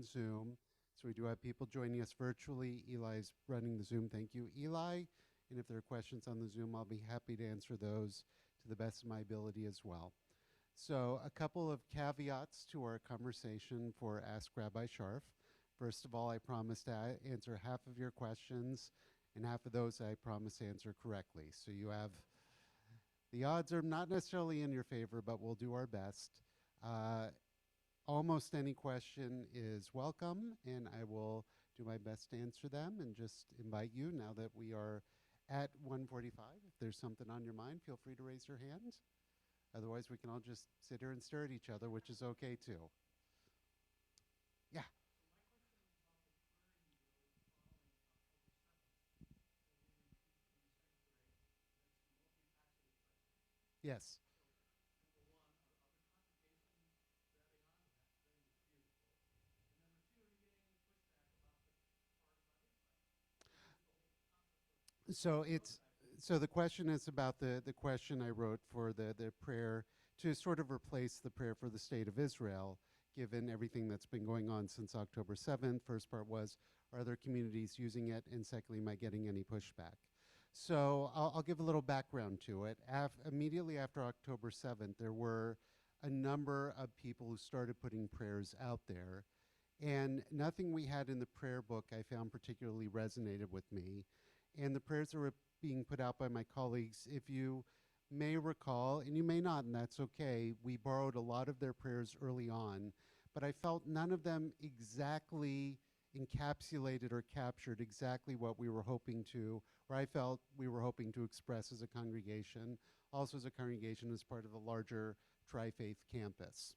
on Zoom. So we do have people joining us virtually. Eli's running the Zoom. Thank you, Eli. And if there are questions on the Zoom, I'll be happy to answer those to the best of my ability as well. So a couple of caveats to our conversation for Ask Rabbi Sharff. First of all, I promise to answer half of your questions, and half of those I promise to answer correctly. So you have, the odds are not necessarily in your favor, but we'll do our best. Almost any question is welcome, and I will do my best to answer them, and just invite you, now that we are at 1:45, if there's something on your mind, feel free to raise your hand. Otherwise, we can all just sit here and stare at each other, which is okay too. Yeah. Yes. So the question is about the question I wrote for the prayer to sort of replace the prayer for the state of Israel, given everything that's been going on since October 7th. First part was, are other communities using it? And secondly, am I getting any pushback? So I'll give a little background to it. Immediately after October 7th, there were a number of people who started putting prayers out there. And nothing we had in the prayer book I found particularly resonated with me. And the prayers that were being put out by my colleagues, if you may recall, and you may not, and that's okay, we borrowed a lot of their prayers early on, but I felt none of them exactly encapsulated or captured exactly what we were hoping to, or I felt we were hoping to express as a congregation, also as a congregation as part of a larger Tri-Faith campus.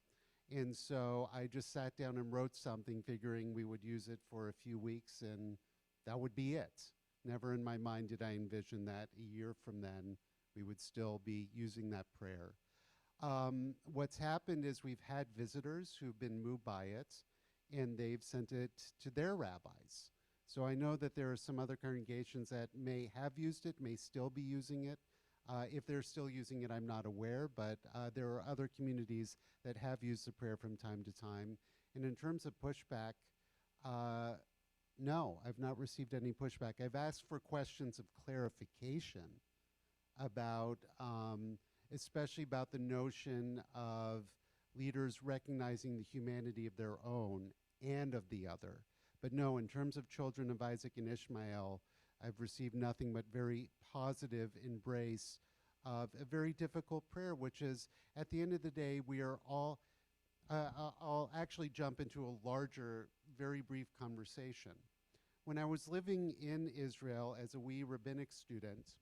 And so I just sat down and wrote something figuring we would use it for a few weeks and that would be it. Never in my mind did I envision that a year from then we would still be using that prayer. What's happened is we've had visitors who've been moved by it, and they've sent it to their rabbis. So I know that there are some other congregations that may have used it, may still be using it. If they're still using it, I'm not aware, but there are other communities that have used the prayer from time to time. And in terms of pushback, no, I've not received any pushback. I've asked for questions of clarification about, especially about the notion of leaders recognizing the humanity of their own and of the other. But no, in terms of children of Isaac and Ishmael, I've received nothing but very positive embrace of a very difficult prayer, which is, at the end of the day, we are all, I'll actually jump into a larger, very brief conversation. When I was living in Israel as a wee rabbinic student,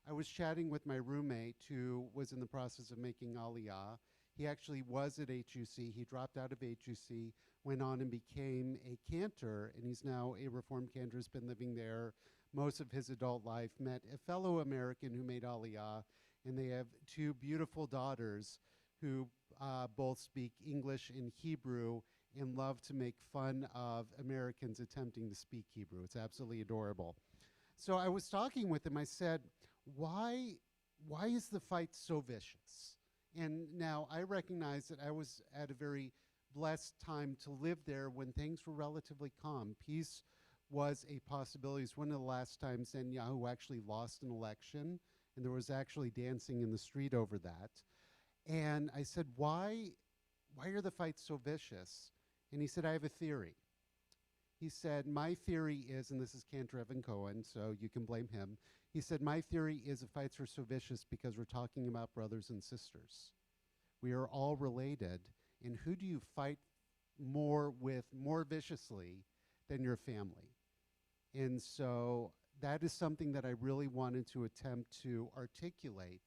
I was chatting with my roommate who was in the process of making Aliyah. He actually was at HUC. He dropped out of HUC, went on and became a cantor, and he's now a Reformed cantor, has been living there most of his adult life, met a fellow American who made Aliyah, and they have two beautiful daughters who both speak English and Hebrew and love to make fun of Americans attempting to speak Hebrew. It's absolutely adorable. So I was talking with him. I said, why is the fight so vicious? And now I recognize that I was at a very blessed time to live there when things were relatively calm. Peace was a possibility. It's one of the last times Netanyahu actually lost an election, and there was actually dancing in the street over that. And I said, why are the fights so vicious? And he said, I have a theory. He said, my theory is, and this is Cantor Evan Cohen, so you can blame him. He said, my theory is the fights are so vicious because we're talking about brothers and sisters. We are all related, and who do you fight more with more viciously than your family? And so that is something that I really wanted to attempt to articulate,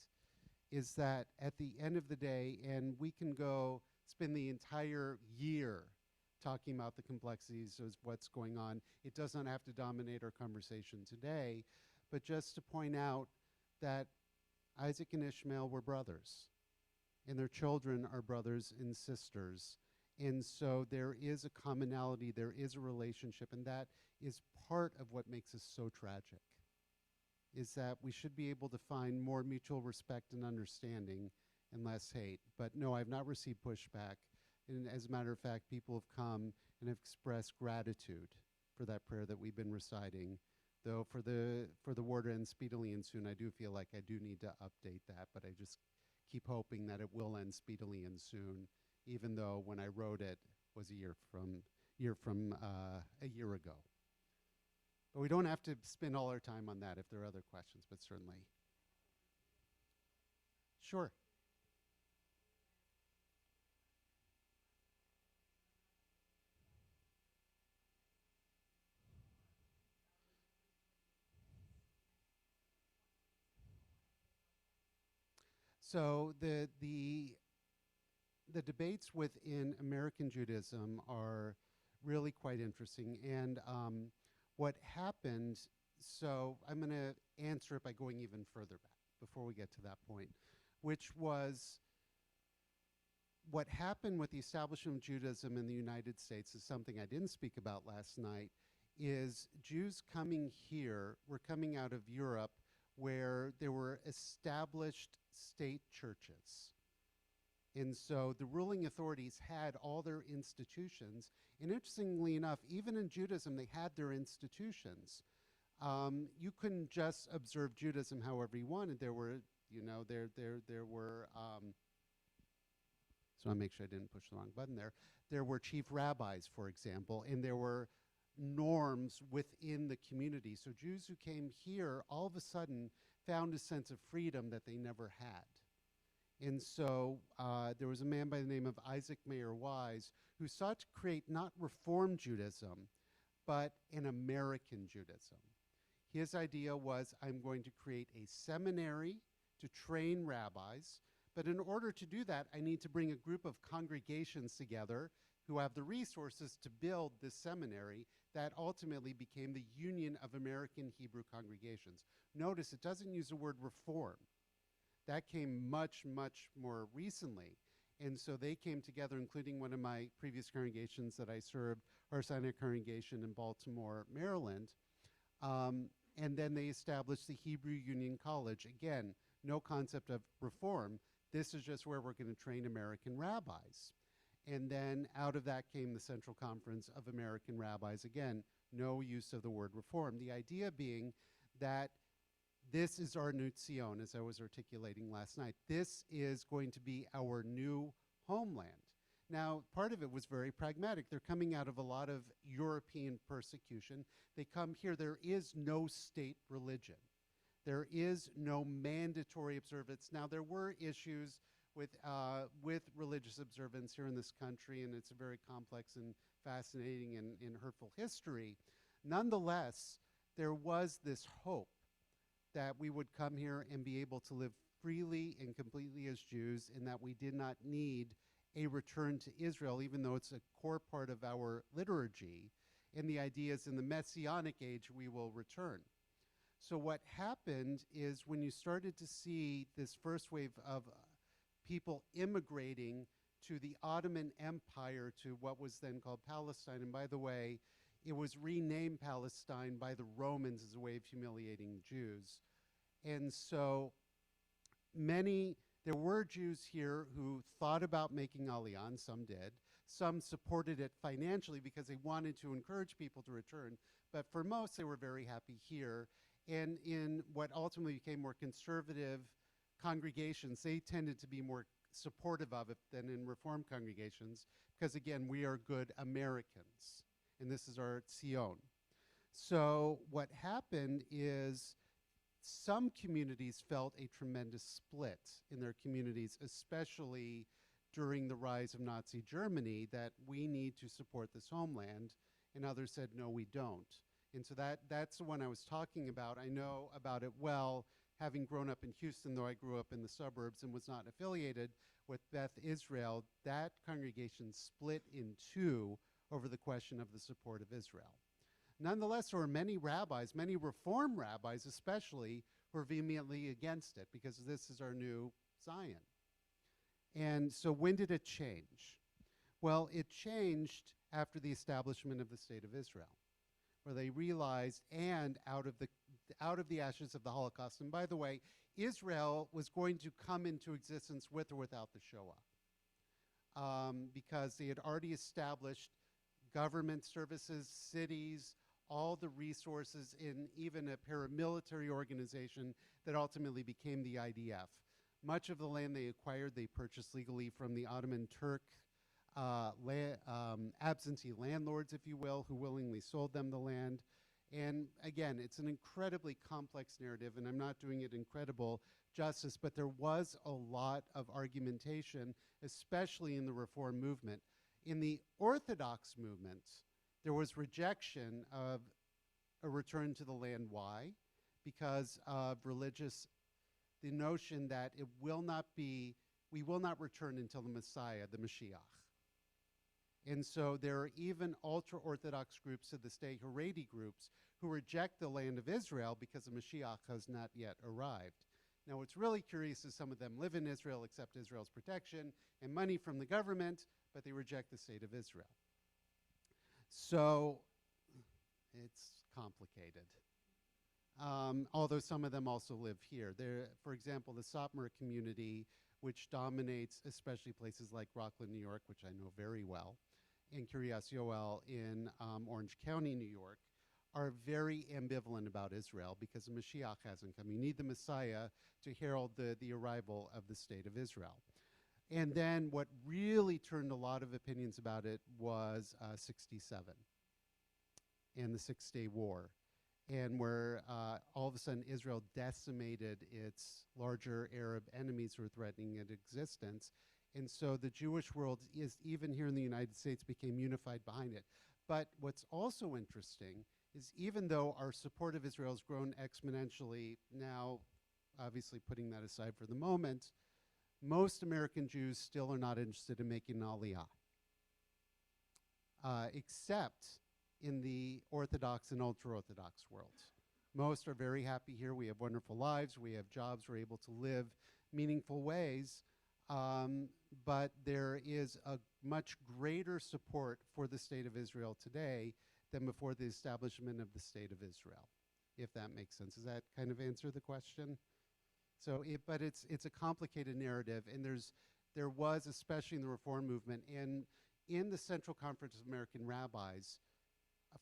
is that at the end of the day, and we can go spend the entire year talking about the complexities of what's going on. It does not have to dominate our conversation today, but just to point out that Isaac and Ishmael were brothers, and their children are brothers and sisters. And so there is a commonality, there is a relationship, and that is part of what makes us so tragic, is that we should be able to find more mutual respect and understanding and less hate. But no, I've not received pushback. And as a matter of fact, people have come and express gratitude for that prayer that we've been reciting. Though for the war to end speedily and soon, I do feel like I do need to update that, but I just keep hoping that it will end speedily and soon, even though when I wrote it was a year from a year ago. But we don't have to spend all our time on that if there are other questions, but certainly. Sure. So the debates within American Judaism are really quite interesting. And what happened, so I'm going to answer it by going even further back before we get to that point, which was what happened with the establishment of Judaism in the United States is something I didn't speak about last night, is Jews coming here were coming out of Europe where there were established state churches. And so the ruling authorities had all their institutions. And interestingly enough, even in Judaism, they had their institutions. You couldn't just observe Judaism however you wanted. There were, there were, so I make sure I didn't push the wrong button there. There were chief rabbis, for example, and there were norms within the community. So Jews who came here all of a sudden found a sense of freedom that they never had. And so there was a man by the name of Isaac Mayer Wise who sought to create not Reform Judaism, but an American Judaism. His idea was, I'm going to create a seminary to train rabbis, but in order to do that, I need to bring a group of congregations together who have the resources to build this seminary that ultimately became the Union of American Hebrew Congregations. Notice it doesn't use the word reform. That came much, much more recently. And so they came together, including one of my previous congregations that I served, our Sinai congregation in Baltimore, Maryland. And then they established the Hebrew Union College. Again, no concept of reform. This is just where we're going to train American rabbis. And then out of that came the Central Conference of American Rabbis. Again, no use of the word reform. The idea being that this is our new Zion, as I was articulating last night. This is going to be our new homeland. Now, part of it was very pragmatic. They're coming out of a lot of European persecution. They come here. There is no state religion. There is no mandatory observance. Now, there were issues with religious observance here in this country, and it's a very complex and fascinating and hurtful history. Nonetheless, there was this hope that we would come here and be able to live freely and completely as Jews, and that we did not need a return to Israel, even though it's a core part of our liturgy. And the idea is in the Messianic age, we will return. So what happened is when you started to see this first wave of people immigrating to the Ottoman Empire, to what was then called Palestine, and by the way, it was renamed Palestine by the Romans as a way of humiliating Jews. And so there were Jews here who thought about making Aliyah, and some did. Some supported it financially because they wanted to encourage people to return. But for most, they were very happy here. And in what ultimately became more conservative congregations, they tended to be more supportive of it than in Reform congregations, because again, we are good Americans, and this is our Zion. So what happened is some communities felt a tremendous split in their communities, especially during the rise of Nazi Germany, that we need to support this homeland, and others said, no, we don't. And so that's the one I was talking about. I know about it well, having grown up in Houston, though I grew up in the suburbs and was not affiliated with Beth Israel. That congregation split in two over the question of the support of Israel. Nonetheless, there were many rabbis, many Reform rabbis especially, who were vehemently against it because this is our new Zion. And so when did it change? Well, it changed after the establishment of the State of Israel, where they realized, and out of the ashes of the Holocaust, and by the way, Israel was going to come into existence with or without the Shoah, because they had already established government services, cities, all the resources in even a paramilitary organization that ultimately became the IDF. Much of the land they acquired, they purchased legally from the Ottoman Turk absentee landlords, if you will, who willingly sold them the land. And again, it's an incredibly complex narrative, and I'm not doing it incredible justice, but there was a lot of argumentation, especially in the Reform movement. In the Orthodox movement, there was rejection of a return to the land. Why? Because of the notion that we will not return until the Messiah, the Mashiach. And so there are even ultra-Orthodox groups to this day, Haredi groups, who reject the land of Israel because the Mashiach has not yet arrived. Now, what's really curious is some of them live in Israel, accept Israel's protection and money from the government, but they reject the state of Israel. So it's complicated. Although some of them also live here. For example, the Satmar community, which dominates especially places like Rockland, New York, which I know very well, and Kiryas Yoel in Orange County, New York, are very ambivalent about Israel because the Mashiach hasn't come. You need the Messiah to herald the arrival of the state of Israel. And then what really turned a lot of opinions about it was 67 and the Six-Day War, and where all of a sudden Israel decimated its larger Arab enemies who were threatening its existence. And so the Jewish world, even here in the United States, became unified behind it. But what's also interesting is even though our support of Israel has grown exponentially, now obviously putting that aside for the moment, most American Jews still are not interested in making an aliyah, except in the Orthodox and ultra-Orthodox worlds. Most are very happy here. We have wonderful lives. We have jobs. We're able to live meaningful ways. But there is a much greater support for the state of Israel today than before the establishment of the state of Israel, if that makes sense. Does that kind of answer the question? So, but it's a complicated narrative, and there was, especially in the Reform movement, and in the Central Conference of American Rabbis,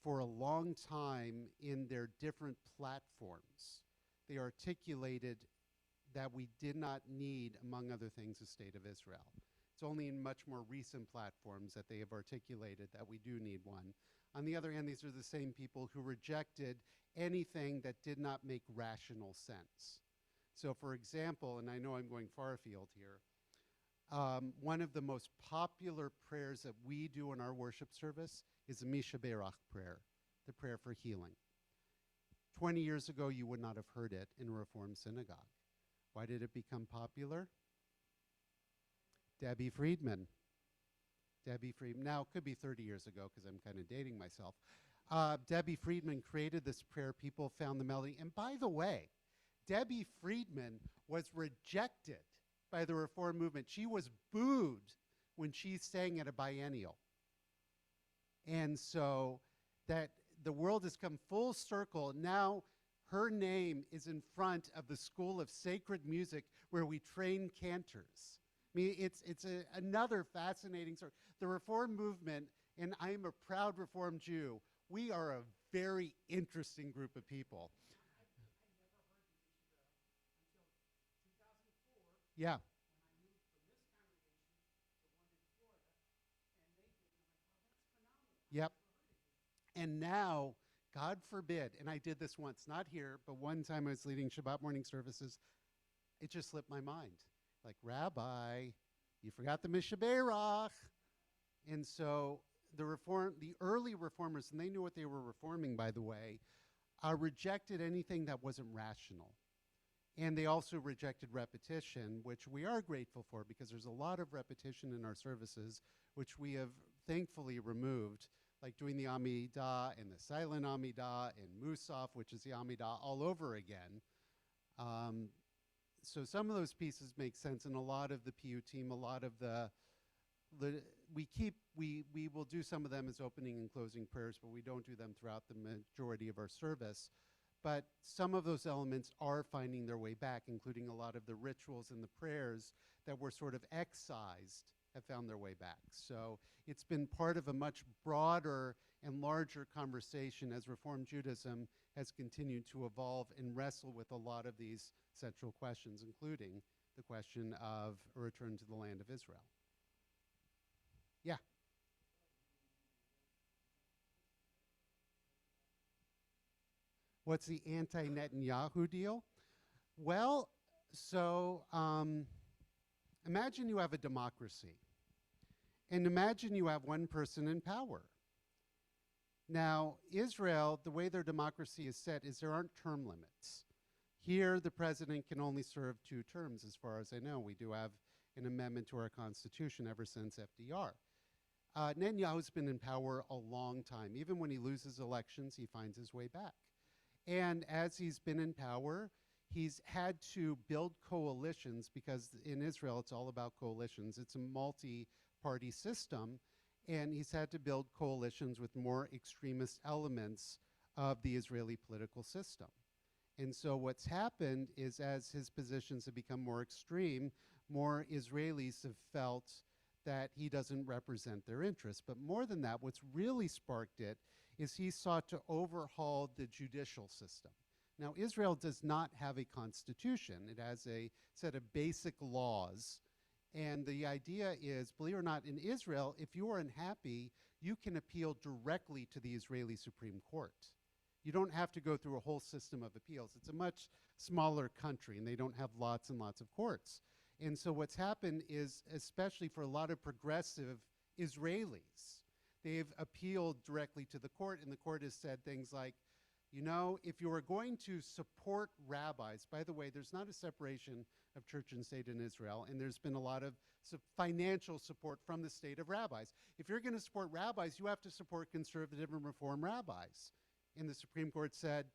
for a long time in their different platforms, they articulated that we did not need, among other things, a state of Israel. It's only in much more recent platforms that they have articulated that we do need one. On the other hand, these are the same people who rejected anything that did not make rational sense. So for example, and I know I'm going far afield here, one of the most popular prayers that we do in our worship service is the Misha Berach prayer, the prayer for healing. 20 years ago, you would not have heard it in a Reformed synagogue. Why did it become popular? Debbie Friedman. Debbie Friedman. Now, it could be 30 years ago because I'm kind of dating myself. Debbie Friedman created this prayer. People found the melody. And by the way, Debbie Friedman was rejected by the Reform movement. She was booed when she sang at a biennial. And so that the world has come full circle. Now her name is in front of the School of Sacred Music where we train cantors. I mean, it's another fascinating story. The Reform movement, and I'm a proud Reformed Jew, we are a very interesting group of people. Yeah. Yep. And now, God forbid, and I did this once, not here, but one time I was leading Shabbat morning services, it just slipped my mind. Like, Rabbi, you forgot the Misha Berach. And so the early reformers, and they knew what they were reforming, by the way, rejected anything that wasn't rational. And they also rejected repetition, which we are grateful for because there's a lot of repetition in our services, which we have thankfully removed, like doing the Amidah and the silent Amidah and Musaf, which is the Amidah all over again. So some of those pieces make sense, and a lot of the PU team, a lot of we will do some of them as opening and closing prayers, but we don't do them throughout the majority of our service. But some of those elements are finding their way back, including a lot of the rituals and the prayers that were sort of excised have found their way back. So it's been part of a much broader and larger conversation as Reform Judaism has continued to evolve and wrestle with a lot of these central questions, including the question of a return to the land of Israel. Yeah. What's the anti-Netanyahu deal? Well, so imagine you have a democracy, and imagine you have one person in power. Now, Israel, the way their democracy is set is there aren't term limits. Here, the president can only serve 2 terms, as far as I know. We do have an amendment to our Constitution ever since FDR. Netanyahu's been in power a long time. Even when he loses elections, he finds his way back. And as he's been in power, he's had to build coalitions, because in Israel, it's all about coalitions. It's a multi-party system, and he's had to build coalitions with more extremist elements of the Israeli political system. And so what's happened is, as his positions have become more extreme, more Israelis have felt that he doesn't represent their interests. But more than that, what's really sparked it is he sought to overhaul the judicial system. Now, Israel does not have a constitution. It has a set of basic laws. And the idea is, believe it or not, in Israel, if you are unhappy, you can appeal directly to the Israeli Supreme Court. You don't have to go through a whole system of appeals. It's a much smaller country, and they don't have lots and lots of courts. And so what's happened is, especially for a lot of progressive Israelis, they've appealed directly to the court, and the court has said things like, you know, if you are going to support rabbis, by the way, there's not a separation of church and state in Israel, and there's been a lot of financial support from the state of rabbis. If you're going to support rabbis, you have to support conservative and reform rabbis. And the Supreme Court said,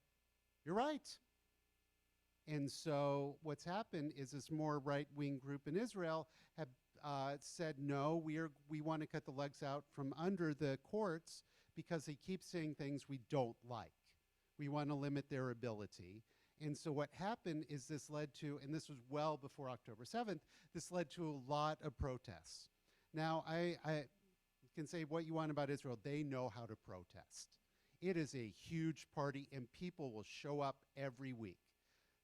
you're right. And so what's happened is this more right-wing group in Israel have said, no, we want to cut the legs out from under the courts because they keep saying things we don't like. We want to limit their ability. And so what happened is this led to, and this was well before October 7th, this led to a lot of protests. Now, I can say what you want about Israel. They know how to protest. It is a huge party, and people will show up every week.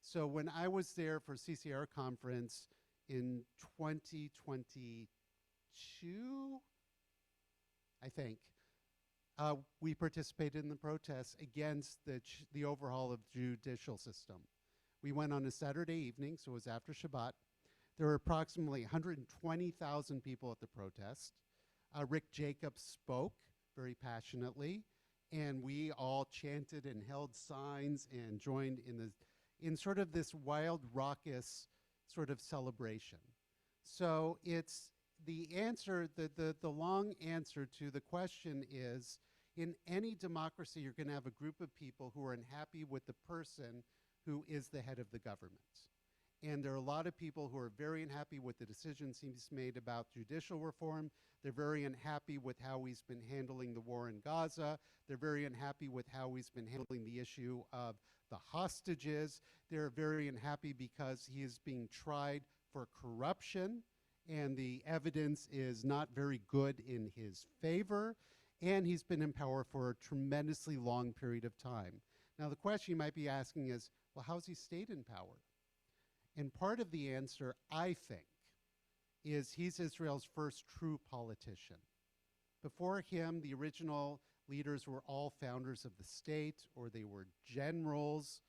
So when I was there for CCR conference in 2022, I think, we participated in the protests against the overhaul of the judicial system. We went on a Saturday evening, so it was after Shabbat. There were approximately 120,000 people at the protest. Rick Jacobs spoke very passionately, and we all chanted and held signs and joined in sort of this wild, raucous sort of celebration. So it's the answer, the long answer to the question is, in any democracy, you're going to have a group of people who are unhappy with the person who is the head of the government. And there are a lot of people who are very unhappy with the decisions he's made about judicial reform. They're very unhappy with how he's been handling the war in Gaza. They're very unhappy with how he's been handling the issue of the hostages. They're very unhappy because he is being tried for corruption, and the evidence is not very good in his favor. And he's been in power for a tremendously long period of time. Now, the question you might be asking is, well, how's he stayed in power? And part of the answer, I think, is he's Israel's first true politician. Before him, the original leaders were all founders of the state, or they were generals.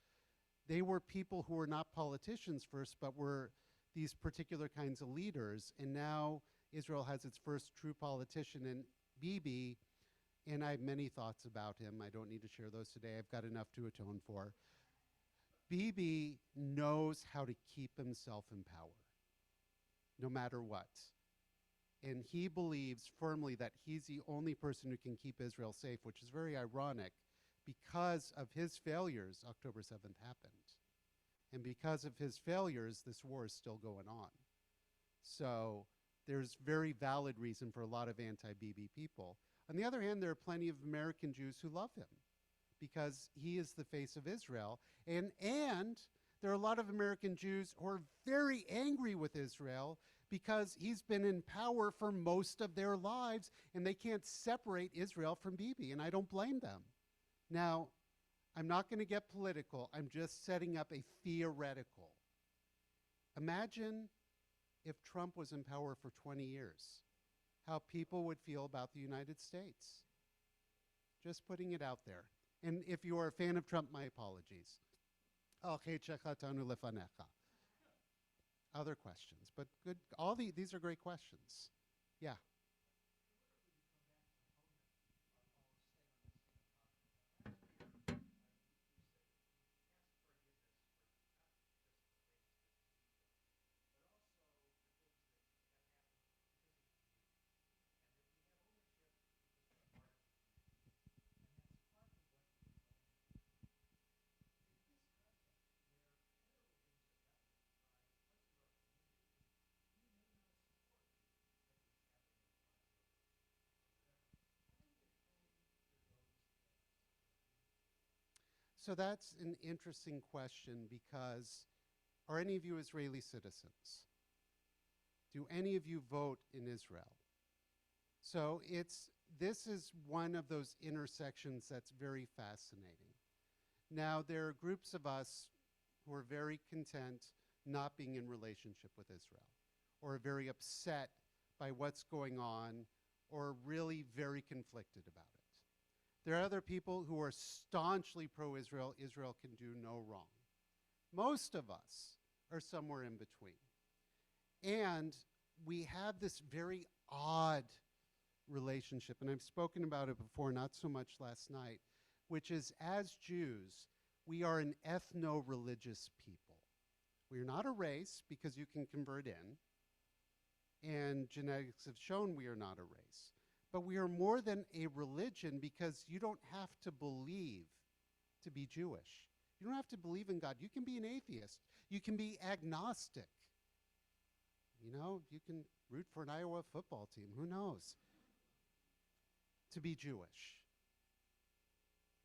They were people who were not politicians first, but were these particular kinds of leaders. And now Israel has its first true politician in Bibi, and I have many thoughts about him. I don't need to share those today. I've got enough to atone for. Bibi knows how to keep himself in power, no matter what. And he believes firmly that he's the only person who can keep Israel safe, which is very ironic. Because of his failures, October 7th happened. And because of his failures, this war is still going on. So there's very valid reason for a lot of anti-Bibi people. On the other hand, there are plenty of American Jews who love him because he is the face of Israel. And there are a lot of American Jews who are very angry with Israel because he's been in power for most of their lives, and they can't separate Israel from Bibi, and I don't blame them. Now, I'm not going to get political. I'm just setting up a theoretical. Imagine if Trump was in power for 20 years, how people would feel about the United States. Just putting it out there. And if you are a fan of Trump, my apologies. Other questions, but good. These are great questions. Yeah. So that's an interesting question because are any of you Israeli citizens? Do any of you vote in Israel? So this is one of those intersections that's very fascinating. Now, there are groups of us who are very content not being in relationship with Israel, or are very upset by what's going on, or really very conflicted about it. There are other people who are staunchly pro-Israel. Israel can do no wrong. Most of us are somewhere in between. And we have this very odd relationship, and I've spoken about it before, not so much last night, which is as Jews, we are an ethno-religious people. We are not a race because you can convert in, and genetics have shown we are not a race. But we are more than a religion because you don't have to believe to be Jewish. You don't have to believe in God. You can be an atheist. You can be agnostic. You know, you can root for an Iowa football team. Who knows? To be Jewish.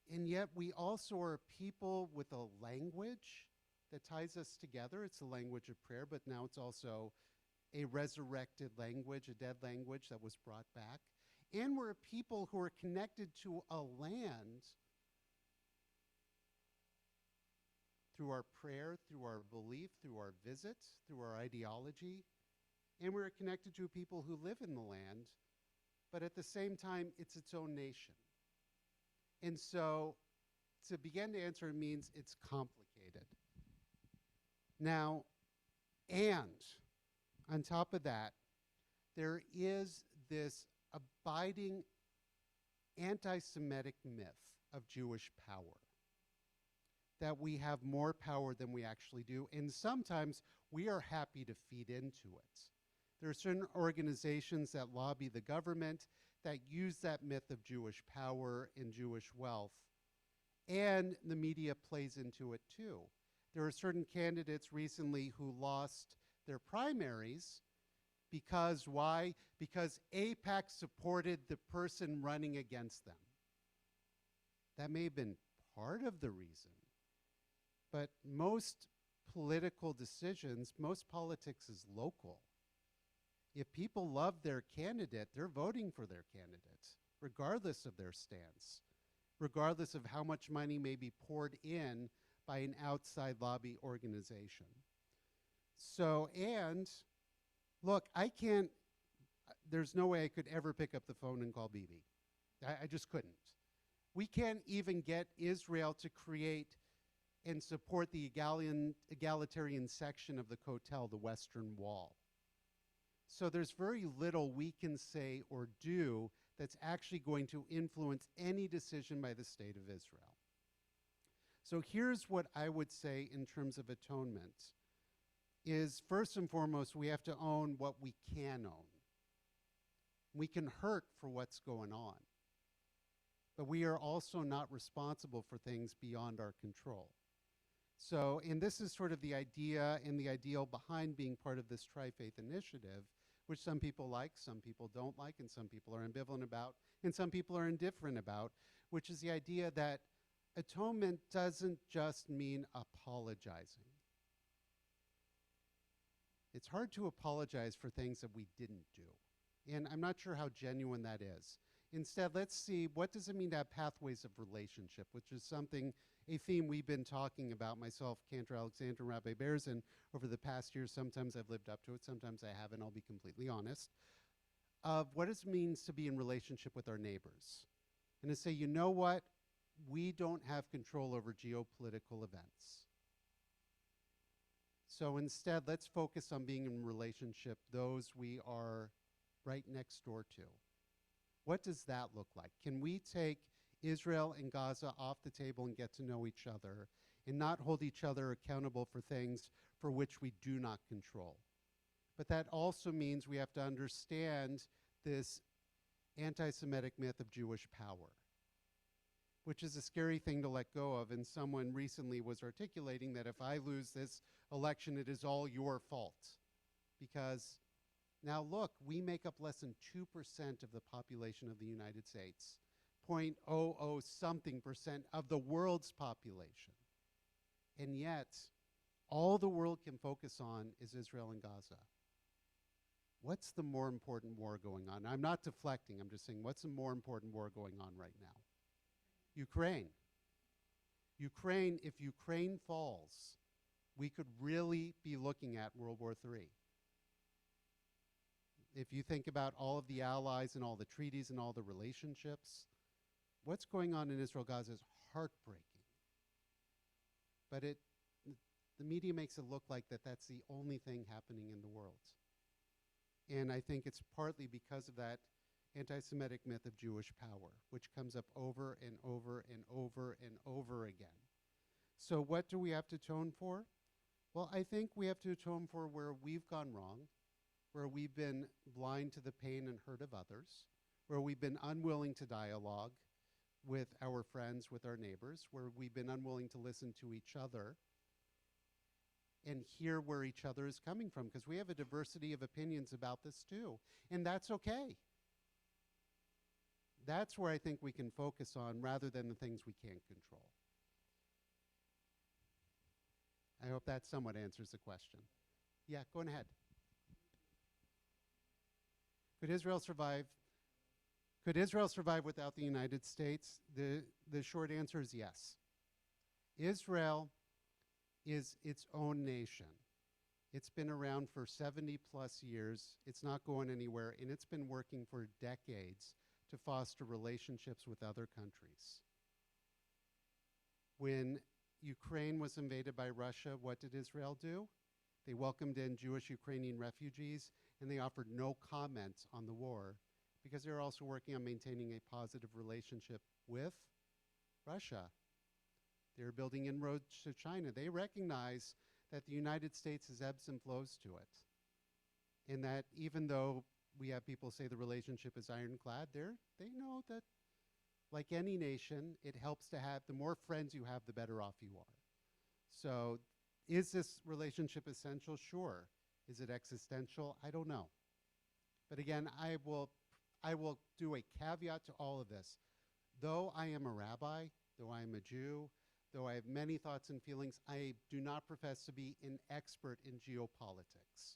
And yet we also are people with a language that ties us together. It's a language of prayer, but now it's also a resurrected language, a dead language that was brought back. And we're a people who are connected to a land through our prayer, through our belief, through our visit, through our ideology. And we're connected to people who live in the land, but at the same time, it's its own nation. And so to begin to answer it means it's complicated. Now, and on top of that, there is this abiding anti-Semitic myth of Jewish power, that we have more power than we actually do, and sometimes we are happy to feed into it. There are certain organizations that lobby the government that use that myth of Jewish power and Jewish wealth, and the media plays into it too. There are certain candidates recently who lost their primaries because why? Because AIPAC supported the person running against them. That may have been part of the reason, but most political decisions, most politics is local. If people love their candidate, they're voting for their candidate, regardless of their stance, regardless of how much money may be poured in by an outside lobby organization. So, and look, there's no way I could ever pick up the phone and call Bibi. I just couldn't. We can't even get Israel to create and support the egalitarian section of the Kotel, the Western Wall. So there's very little we can say or do that's actually going to influence any decision by the state of Israel. So here's what I would say in terms of atonement is, first and foremost, we have to own what we can own. We can hurt for what's going on, but we are also not responsible for things beyond our control. So, and this is sort of the idea and the ideal behind being part of this Tri-Faith initiative, which some people like, some people don't like, and some people are ambivalent about, and some people are indifferent about, which is the idea that atonement doesn't just mean apologizing. It's hard to apologize for things that we didn't do. And I'm not sure how genuine that is. Instead, let's see, what does it mean to have pathways of relationship, which is a theme we've been talking about, myself, Cantor Alexander, and Rabbi Berzin, over the past year. Sometimes I've lived up to it, sometimes I haven't, I'll be completely honest, of what it means to be in relationship with our neighbors. And to say, you know what? We don't have control over geopolitical events. So instead, let's focus on being in relationship those we are right next door to. What does that look like? Can we take Israel and Gaza off the table and get to know each other and not hold each other accountable for things for which we do not control? But that also means we have to understand this anti-Semitic myth of Jewish power, which is a scary thing to let go of. And someone recently was articulating that if I lose this election, it is all your fault. Because now look, we make up less than 2% of the population of the United States, 0.00 something percent of the world's population. And yet, all the world can focus on is Israel and Gaza. What's the more important war going on? I'm not deflecting, I'm just saying, what's the more important war going on right now? Ukraine. Ukraine, if Ukraine falls, we could really be looking at World War III. If you think about all of the allies and all the treaties and all the relationships, what's going on in Israel-Gaza is heartbreaking. But the media makes it look like that's the only thing happening in the world. And I think it's partly because of that anti-Semitic myth of Jewish power, which comes up over and over and over and over again. So what do we have to atone for? Well, I think we have to atone for where we've gone wrong, where we've been blind to the pain and hurt of others, where we've been unwilling to dialogue with our friends, with our neighbors, where we've been unwilling to listen to each other and hear where each other is coming from, because we have a diversity of opinions about this too, and that's okay. That's where I think we can focus on rather than the things we can't control. I hope that somewhat answers the question. Yeah, go on ahead. Could Israel survive? Could Israel survive without the United States? The short answer is yes. Israel is its own nation. It's been around for 70 plus years. It's not going anywhere, and it's been working for decades to foster relationships with other countries. When Ukraine was invaded by Russia, what did Israel do? They welcomed in Jewish Ukrainian refugees, and they offered no comment on the war because they're also working on maintaining a positive relationship with Russia. They're building inroads to China. They recognize that the United States has ebbs and flows to it, and that even though we have people say the relationship is ironclad, they know that, like any nation, it helps to have, the more friends you have, the better off you are. So is this relationship essential? Sure. Is it existential? I don't know. But again, I will do a caveat to all of this. Though I am a rabbi, though I am a Jew, though I have many thoughts and feelings, I do not profess to be an expert in geopolitics.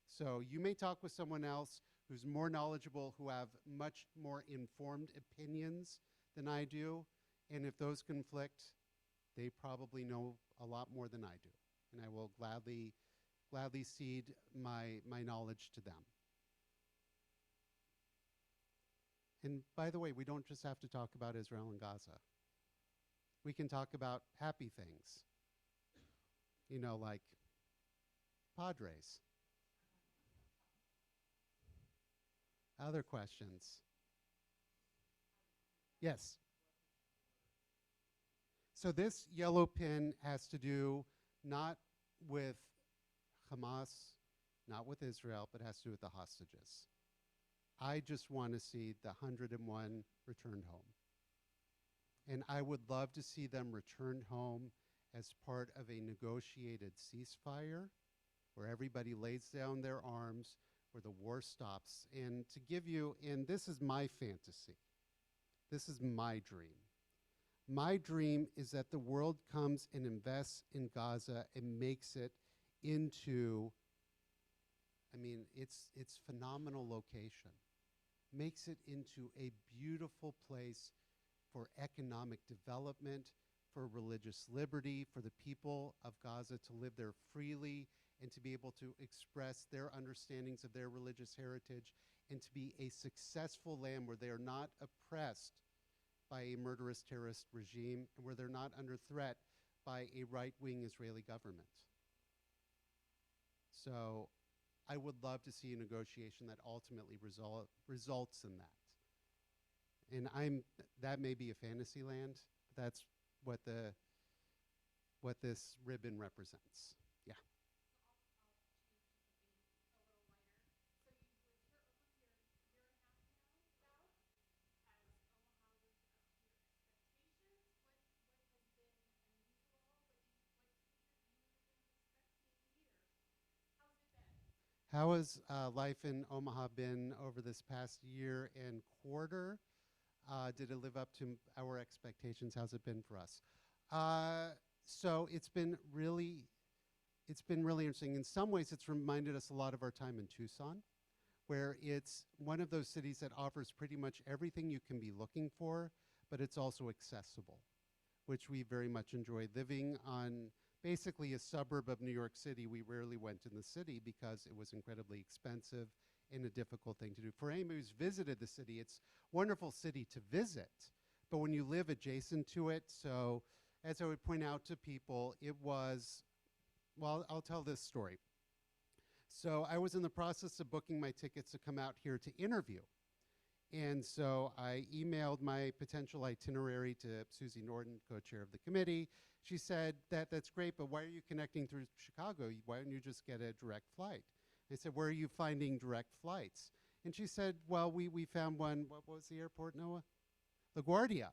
So you may talk with someone else who's more knowledgeable, who have much more informed opinions than I do, and if those conflict, they probably know a lot more than I do, and I will gladly cede my knowledge to them. And by the way, we don't just have to talk about Israel and Gaza. We can talk about happy things, you know, like Padres. Other questions? Yes. So this yellow pin has to do not with Hamas, not with Israel, but has to do with the hostages. I just want to see the 101 returned home. And I would love to see them returned home as part of a negotiated ceasefire where everybody lays down their arms, where the war stops. And to give you, and this is my fantasy, this is my dream. My dream is that the world comes and invests in Gaza and makes it into I mean, it's phenomenal location. Makes it into a beautiful place for economic development, for religious liberty, for the people of Gaza to live there freely and to be able to express their understandings of their religious heritage and to be a successful land where they are not oppressed by a murderous terrorist regime and where they're not under threat by a right-wing Israeli government. So I would love to see a negotiation that ultimately results in that. And that may be a fantasy land, but that's what this ribbon represents. Yeah. How has life in Omaha been over this past year and quarter? Did it live up to our expectations? How's it been for us? So it's been really interesting. In some ways, it's reminded us a lot of our time in Tucson, where it's one of those cities that offers pretty much everything you can be looking for, but it's also accessible, which we very much enjoy. Living on basically a suburb of New York City, we rarely went in the city because it was incredibly expensive and a difficult thing to do. For anybody who's visited the city, it's a wonderful city to visit, but when you live adjacent to it, so as I would point out to people, it was, well, I'll tell this story. So I was in the process of booking my tickets to come out here to interview. And so I emailed my potential itinerary to Susie Norton, co-chair of the committee. She said, that's great, but why are you connecting through Chicago? Why don't you just get a direct flight? I said, where are you finding direct flights? And she said, well, we found one. What was the airport, Noah? LaGuardia.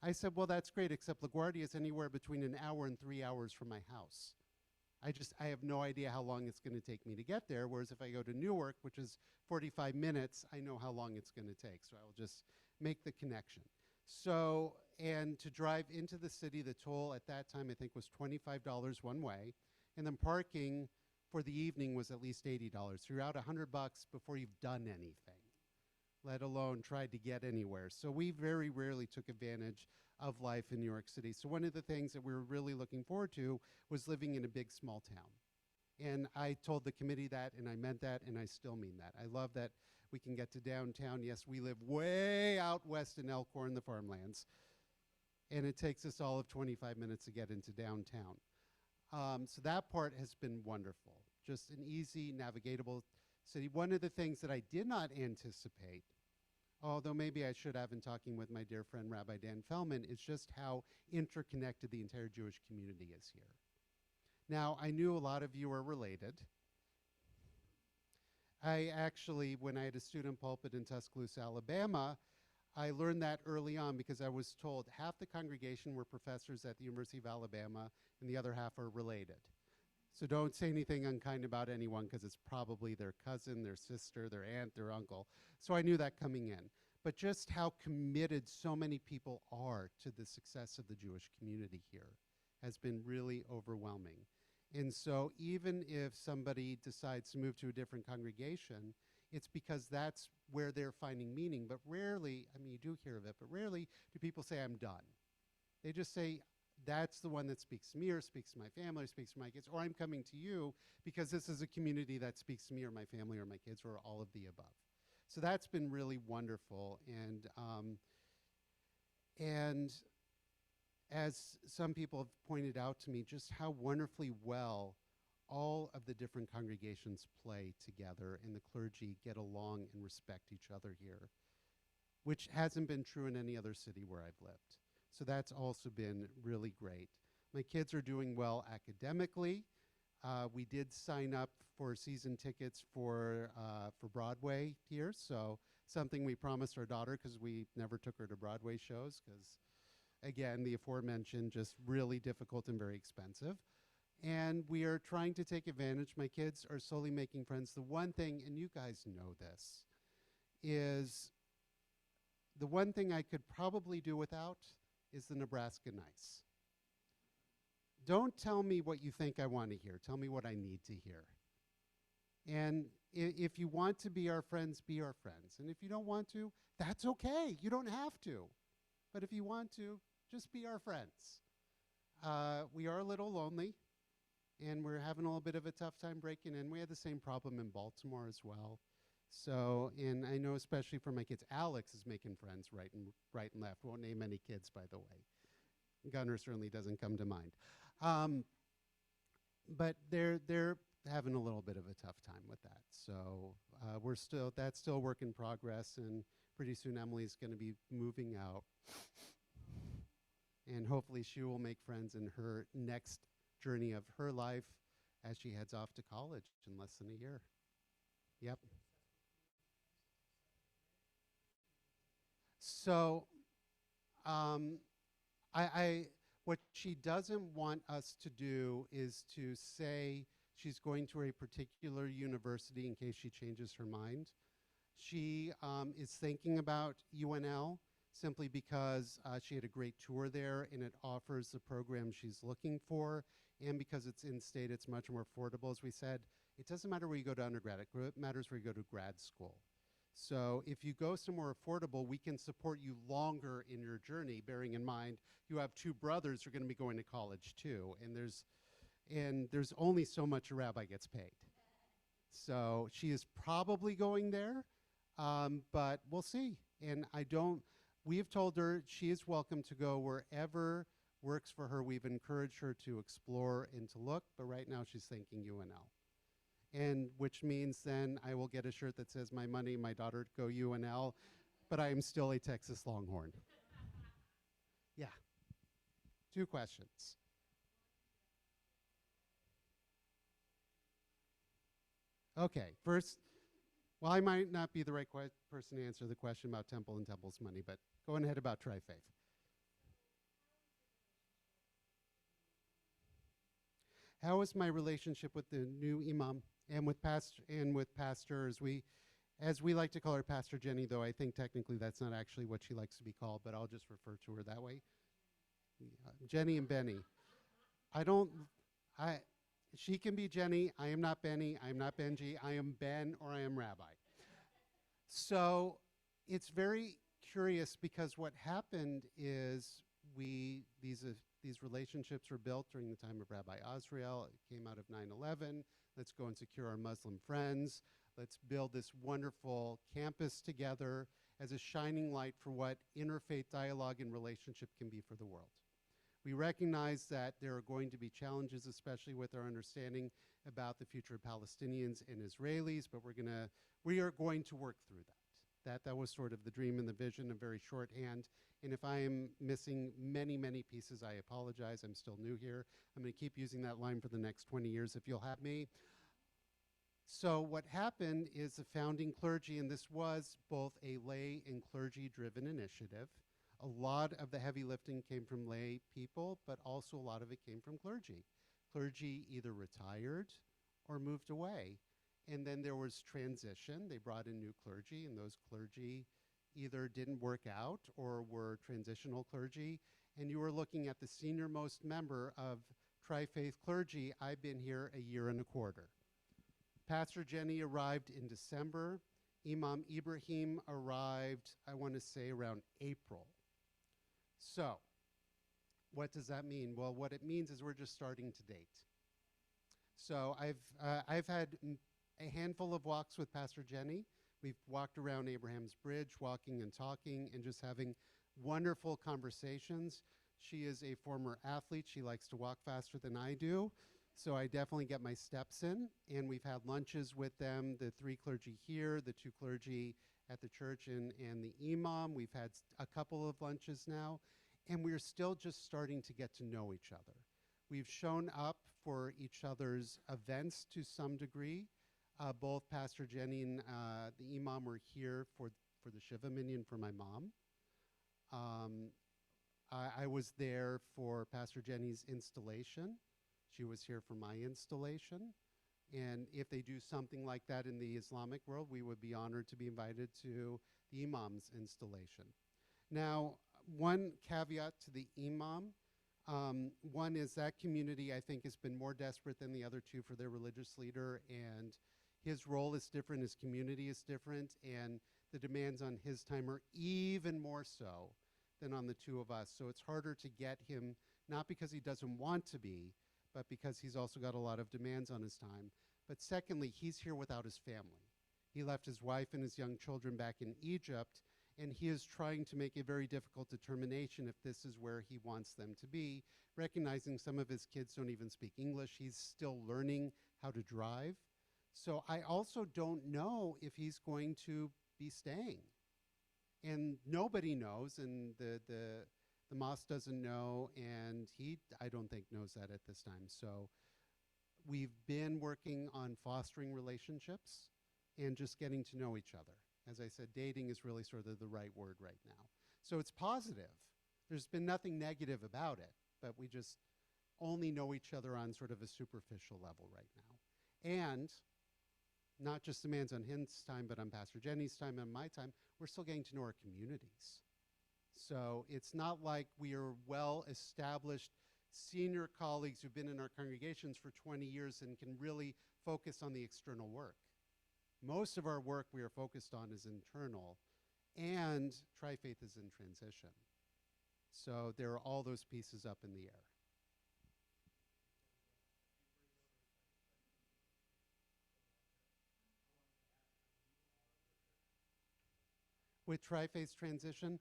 I said, well, that's great, except LaGuardia is anywhere between an hour and 3 hours from my house. I have no idea how long it's going to take me to get there, whereas if I go to Newark, which is 45 minutes, I know how long it's going to take, so I will just make the connection. So, and to drive into the city, the toll at that time I think was $25 one way, and then parking for the evening was at least $80. So you're out $100 before you've done anything, let alone tried to get anywhere. So we very rarely took advantage of life in New York City. So one of the things that we were really looking forward to was living in a big, small town. And I told the committee that, and I meant that, and I still mean that. I love that we can get to downtown. Yes, we live way out west in Elkhorn, the farmlands, and it takes us all of 25 minutes to get into downtown. So that part has been wonderful. Just an easy, navigatable city. One of the things that I did not anticipate, although maybe I should have in talking with my dear friend Rabbi Dan Feldman, is just how interconnected the entire Jewish community is here. Now, I knew a lot of you are related. I actually, when I had a student pulpit in Tuscaloosa, Alabama, I learned that early on because I was told half the congregation were professors at the University of Alabama and the other half are related. So don't say anything unkind about anyone because it's probably their cousin, their sister, their aunt, their uncle. So I knew that coming in. But just how committed so many people are to the success of the Jewish community here has been really overwhelming. And so even if somebody decides to move to a different congregation, it's because that's where they're finding meaning. But rarely, I mean, you do hear of it, but rarely do people say, I'm done. They just say, that's the one that speaks to me or speaks to my family or speaks to my kids, or I'm coming to you because this is a community that speaks to me or my family or my kids or all of the above. So that's been really wonderful. And as some people have pointed out to me, just how wonderfully well all of the different congregations play together and the clergy get along and respect each other here, which hasn't been true in any other city where I've lived. So that's also been really great. My kids are doing well academically. We did sign up for season tickets for Broadway here, so something we promised our daughter because we never took her to Broadway shows because, again, the aforementioned, just really difficult and very expensive. And we are trying to take advantage. My kids are slowly making friends. The one thing, and you guys know this, is the one thing I could probably do without is the Nebraska nice. Don't tell me what you think I want to hear. Tell me what I need to hear. And if you want to be our friends, be our friends. And if you don't want to, that's okay. You don't have to. But if you want to, just be our friends. We are a little lonely, and we're having a little bit of a tough time breaking in. We had the same problem in Baltimore as well. So, and I know especially for my kids, Alex is making friends right and left. Won't name any kids, by the way. Gunner certainly doesn't come to mind. But they're having a little bit of a tough time with that. So that's still a work in progress, and pretty soon Emily's going to be moving out. And hopefully she will make friends in her next journey of her life as she heads off to college in less than a year. Yep. So I what she doesn't want us to do is to say she's going to a particular university in case she changes her mind. She is thinking about UNL simply because she had a great tour there and it offers the program she's looking for, and because it's in-state, it's much more affordable. As we said, it doesn't matter where you go to undergrad, it matters where you go to grad school. So if you go somewhere affordable, we can support you longer in your journey, bearing in mind you have two brothers who are going to be going to college too, and there's only so much a rabbi gets paid. So she is probably going there, but we'll see. And we have told her she is welcome to go wherever works for her. We've encouraged her to explore and to look, but right now she's thinking UNL. And which means then I will get a shirt that says my money, my daughter go UNL, but I am still a Texas Longhorn. Yeah. 2 questions. Okay, first, well, I might not be the right person to answer the question about Temple and Temple's money, but go ahead about Tri-Faith. How is my relationship with the new imam and with pastors? As we like to call her Pastor Jenny, though I think technically that's not actually what she likes to be called, but I'll just refer to her that way. Jenny and Benny. She can be Jenny. I am not Benny. I am not Benji. I am Ben, or I am Rabbi. So it's very curious because what happened is these relationships were built during the time of Rabbi Azrael. It came out of 9/11. Let's go and secure our Muslim friends. Let's build this wonderful campus together as a shining light for what interfaith dialogue and relationship can be for the world. We recognize that there are going to be challenges, especially with our understanding about the future of Palestinians and Israelis, but we are going to work through that. That was sort of the dream and the vision, a very shorthand. And if I am missing many, many pieces, I apologize. I'm still new here. I'm going to keep using that line for the next 20 years if you'll have me. So what happened is the founding clergy, and this was both a lay and clergy-driven initiative. A lot of the heavy lifting came from lay people, but also a lot of it came from clergy. Clergy either retired or moved away. And then there was transition. They brought in new clergy, and those clergy either didn't work out or were transitional clergy. And you were looking at the senior-most member of Tri-Faith clergy. I've been here a year and a quarter. Pastor Jenny arrived in December. Imam Ibrahim arrived, I want to say, around April. So, what does that mean? Well, what it means is we're just starting to date. So I've had a handful of walks with Pastor Jenny. We've walked around Abraham's Bridge, walking and talking and just having wonderful conversations. She is a former athlete. She likes to walk faster than I do. So I definitely get my steps in. And we've had lunches with them, the 3 clergy here, the 2 clergy at the church, and the imam. We've had a couple of lunches now. And we're still just starting to get to know each other. We've shown up for each other's events to some degree. Both Pastor Jenny and the imam were here for the Shiva Minyan for my mom. I was there for Pastor Jenny's installation. She was here for my installation. And if they do something like that in the Islamic world, we would be honored to be invited to the imam's installation. Now, one caveat to the imam. One is that community, I think, has been more desperate than the other 2 for their religious leader, and His role is different, his community is different, and the demands on his time are even more so than on the two of us. So it's harder to get him, not because he doesn't want to be, but because he's also got a lot of demands on his time. But secondly, he's here without his family. He left his wife and his young children back in Egypt, and he is trying to make a very difficult determination if this is where he wants them to be, recognizing some of his kids don't even speak English. He's still learning how to drive. So I also don't know if he's going to be staying. And nobody knows, and the mosque doesn't know, and he, I don't think, knows that at this time. So we've been working on fostering relationships and just getting to know each other. As I said, dating is really sort of the right word right now. So it's positive. There's been nothing negative about it, but we just only know each other on sort of a superficial level right now. And not just demands on his time, but on Pastor Jenny's time and my time, we're still getting to know our communities. So it's not like we are well-established senior colleagues who've been in our congregations for 20 years and can really focus on the external work. Most of our work we are focused on is internal, and Tri-Faith is in transition. So there are all those pieces up in the air. With Tri-Faith's transition,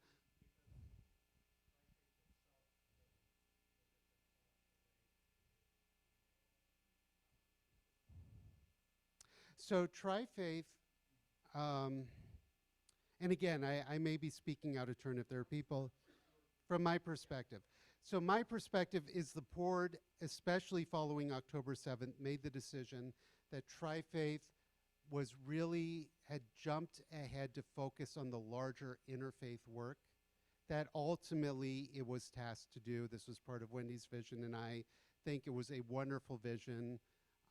so Tri-Faith, and again, I may be speaking out of turn if there are people from my perspective. So my perspective is the board, especially following October 7th, made the decision that Tri-Faith was really, had jumped ahead to focus on the larger interfaith work that ultimately it was tasked to do. This was part of Wendy's vision, and I think it was a wonderful vision.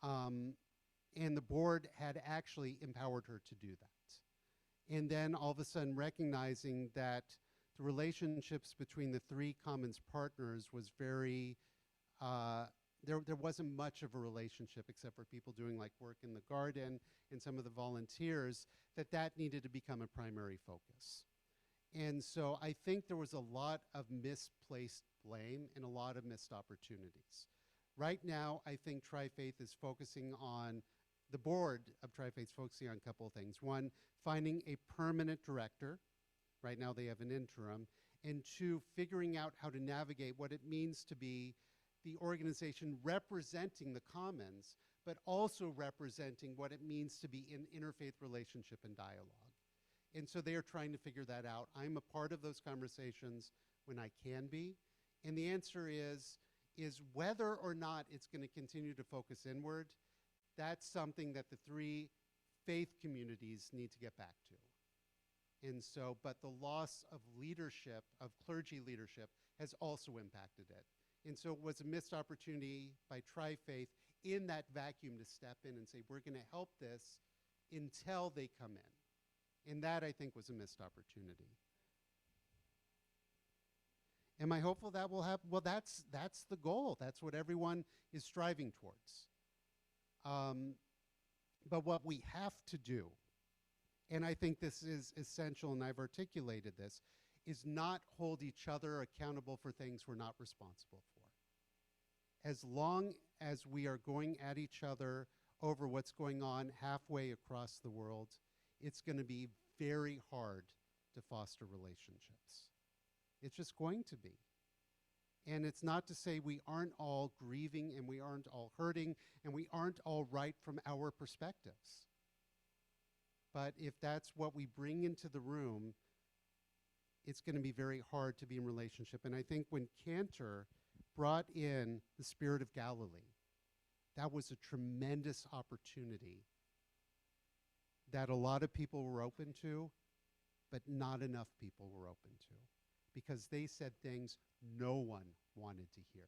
And the board had actually empowered her to do that. And then all of a sudden recognizing that the relationships between the three commons partners was very, there wasn't much of a relationship except for people doing like work in the garden and some of the volunteers, that needed to become a primary focus. And so I think there was a lot of misplaced blame and a lot of missed opportunities. Right now, I think Tri-Faith is focusing on, the board of Tri-Faith is focusing on a couple of things. One, finding a permanent director. Right now they have an interim. And two, figuring out how to navigate what it means to be the organization representing the commons, but also representing what it means to be in interfaith relationship and dialogue. And so they are trying to figure that out. I'm a part of those conversations when I can be. And the answer is whether or not it's going to continue to focus inward, that's something that the three faith communities need to get back to. And so, but the loss of leadership, of clergy leadership, has also impacted it. And so it was a missed opportunity by Tri-Faith in that vacuum to step in and say, we're going to help this until they come in. And that, I think, was a missed opportunity. Am I hopeful that will happen? Well, that's the goal. That's what everyone is striving towards. But what we have to do, and I think this is essential, and I've articulated this, is not hold each other accountable for things we're not responsible for. As long as we are going at each other over what's going on halfway across the world, it's going to be very hard to foster relationships. It's just going to be. And it's not to say we aren't all grieving and we aren't all hurting and we aren't all right from our perspectives. But if that's what we bring into the room, it's going to be very hard to be in relationship. And I think when Cantor brought in the Spirit of Galilee, that was a tremendous opportunity that a lot of people were open to, but not enough people were open to, because they said things no one wanted to hear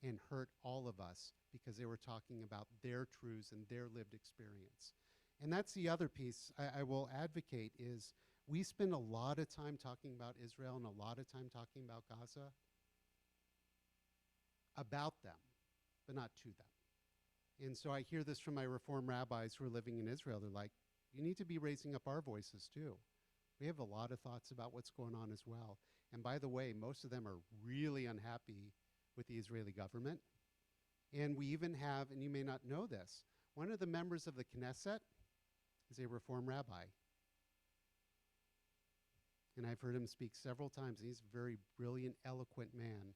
and hurt all of us because they were talking about their truths and their lived experience. And that's the other piece I will advocate is we spend a lot of time talking about Israel and a lot of time talking about Gaza, about them, but not to them. And so I hear this from my Reform rabbis who are living in Israel. They're like, you need to be raising up our voices too. We have a lot of thoughts about what's going on as well. And by the way, most of them are really unhappy with the Israeli government. And we even have, and you may not know this, one of the members of the Knesset is a Reform rabbi. And I've heard him speak several times. He's a very brilliant, eloquent man.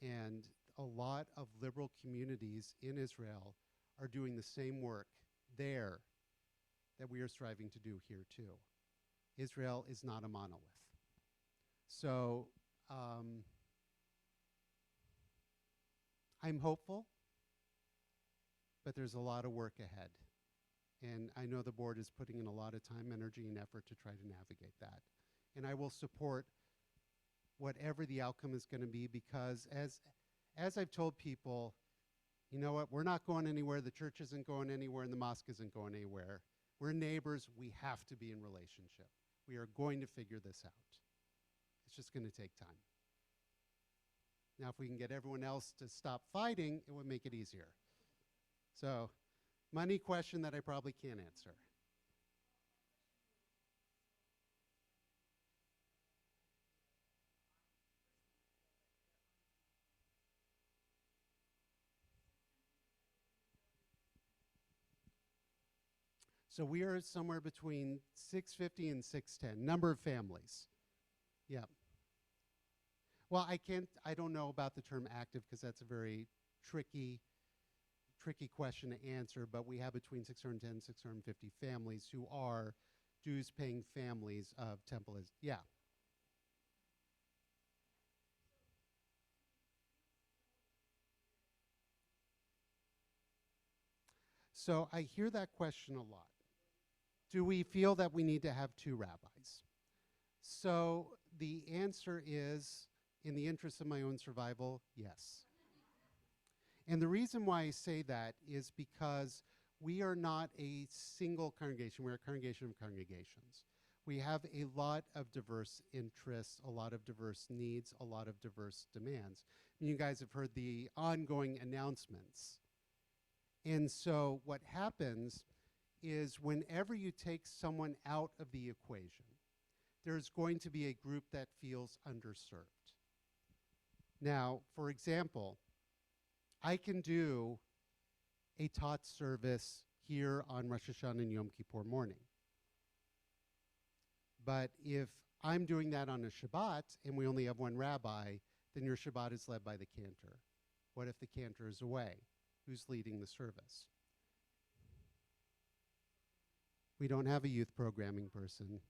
And a lot of liberal communities in Israel are doing the same work there that we are striving to do here too. Israel is not a monolith. So I'm hopeful, but there's a lot of work ahead. And I know the board is putting in a lot of time, energy, and effort to try to navigate that. And I will support whatever the outcome is going to be, because as I've told people, you know what, we're not going anywhere, the church isn't going anywhere, and the mosque isn't going anywhere. We're neighbors, we have to be in relationship. We are going to figure this out. It's just going to take time. Now, if we can get everyone else to stop fighting, it would make it easier. So, money question that I probably can't answer. So we are somewhere between 650 and 610, number of families. Yeah. Well, I don't know about the term active because that's a very tricky question to answer, but we have between 610 and 650 families who are dues-paying families of Temple. Yeah. So I hear that question a lot. Do we feel that we need to have two rabbis? So the answer is, in the interest of my own survival, yes. And the reason why I say that is because we are not a single congregation. We're a congregation of congregations. We have a lot of diverse interests, a lot of diverse needs, a lot of diverse demands. And you guys have heard the ongoing announcements. And so what happens is whenever you take someone out of the equation, there's going to be a group that feels underserved. Now, for example, I can do a Tot service here on Rosh Hashanah and Yom Kippur morning. But if I'm doing that on a Shabbat and we only have one rabbi, then your Shabbat is led by the cantor. What if the cantor is away? Who's leading the service? We don't have a youth programming person.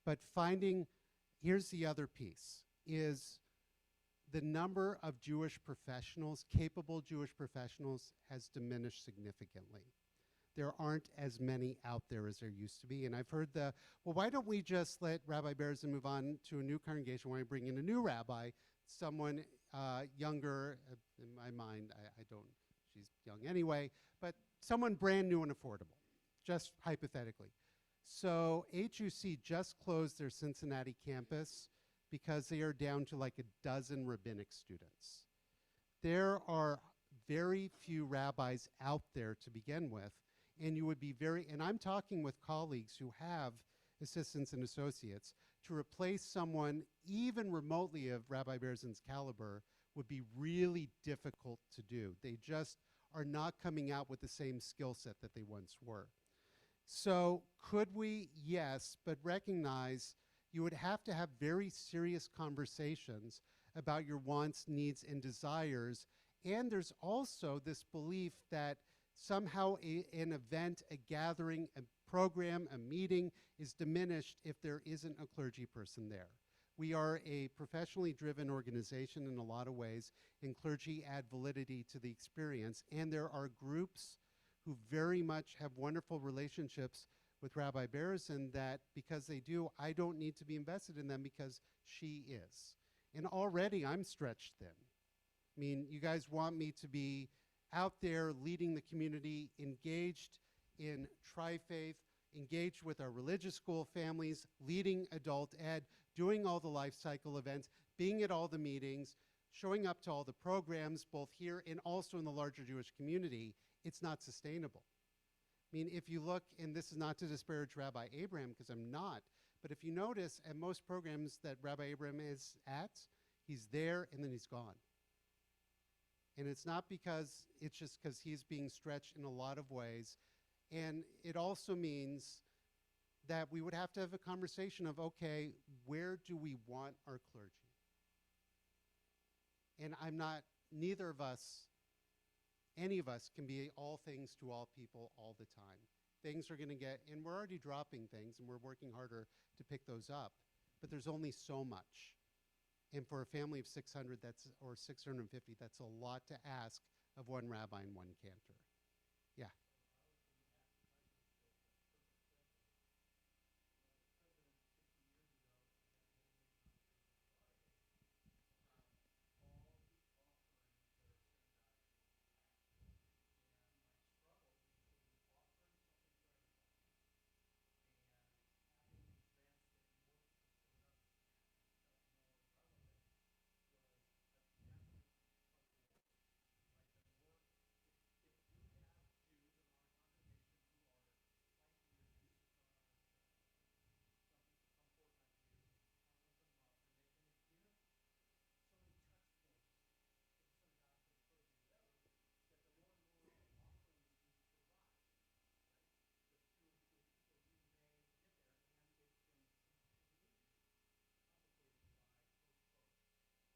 But here's the other piece, is the number of Jewish professionals, capable Jewish professionals, has diminished significantly. There aren't as many out there as there used to be. And I've heard well, why don't we just let Rabbi Berzin move on to a new congregation? Why don't we bring in a new rabbi, someone younger, in my mind, I don't, she's young anyway, but someone brand new and affordable, just hypothetically. So HUC just closed their Cincinnati campus because they are down to like a dozen rabbinic students. There are very few rabbis out there to begin with, and you would be and I'm talking with colleagues who have assistants and associates, to replace someone even remotely of Rabbi Berzin's caliber would be really difficult to do. They just are not coming out with the same skill set that they once were. So could we? Yes, but recognize you would have to have very serious conversations about your wants, needs, and desires. And there's also this belief that somehow an event, a gathering, a program, a meeting is diminished if there isn't a clergy person there. We are a professionally driven organization in a lot of ways, and clergy add validity to the experience. And there are groups who very much have wonderful relationships with Rabbi Berzin that because they do, I don't need to be invested in them because she is. And already I'm stretched thin. I mean, you guys want me to be out there leading the community, engaged in tri-faith, engaged with our religious school families, leading adult ed, doing all the life cycle events, being at all the meetings, showing up to all the programs, both here and also in the larger Jewish community, it's not sustainable. I mean, if you look, and this is not to disparage Rabbi Abraham, because I'm not, but if you notice, at most programs that Rabbi Abraham is at, he's there and then he's gone. And it's not because, it's just because he's being stretched in a lot of ways. And it also means that we would have to have a conversation of, okay, where do we want our clergy? And I'm not, neither of us, any of us can be all things to all people all the time. Things are going to get, and we're already dropping things, and we're working harder to pick those up, but there's only so much. And for a family of 600, or 650, that's a lot to ask of one rabbi and one cantor. Yeah.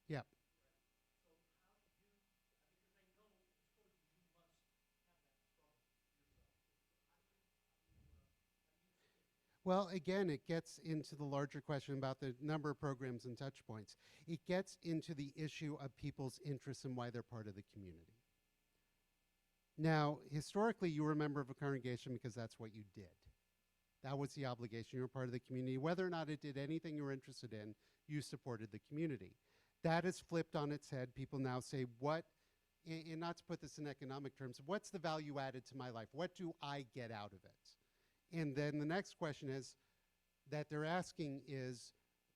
Yeah. Well, again, it gets into the larger question about the number of programs and touch points. It gets into the issue of people's interests and why they're part of the community. Now, historically, you were a member of a congregation because that's what you did. That was the obligation. You were part of the community. Whether or not it did anything you were interested in, you supported the community. That is flipped on its head. People now say, what, and not to put this in economic terms, what's the value added to my life? What do I get out of it? And then the next question is that they're asking is,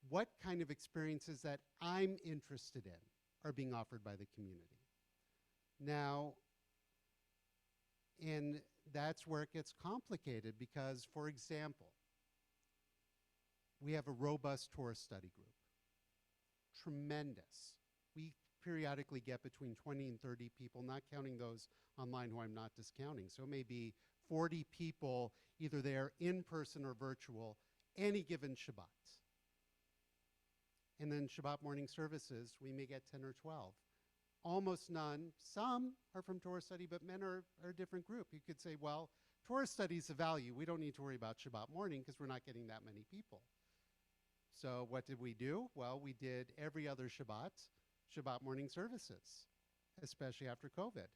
what kind of experiences that I'm interested in are being offered by the community? Now, and that's where it gets complicated because, for example, we have a robust Torah study group. Tremendous. We periodically get between 20 and 30 people, not counting those online who I'm not discounting. So it may be 40 people, either there in person or virtual, any given Shabbat. And then Shabbat morning services, we may get 10 or 12. Almost none. Some are from Torah study, but men are a different group. You could say, well, Torah study is a value. We don't need to worry about Shabbat morning because we're not getting that many people. So what did we do? Well, we did every other Shabbat morning services, especially after COVID.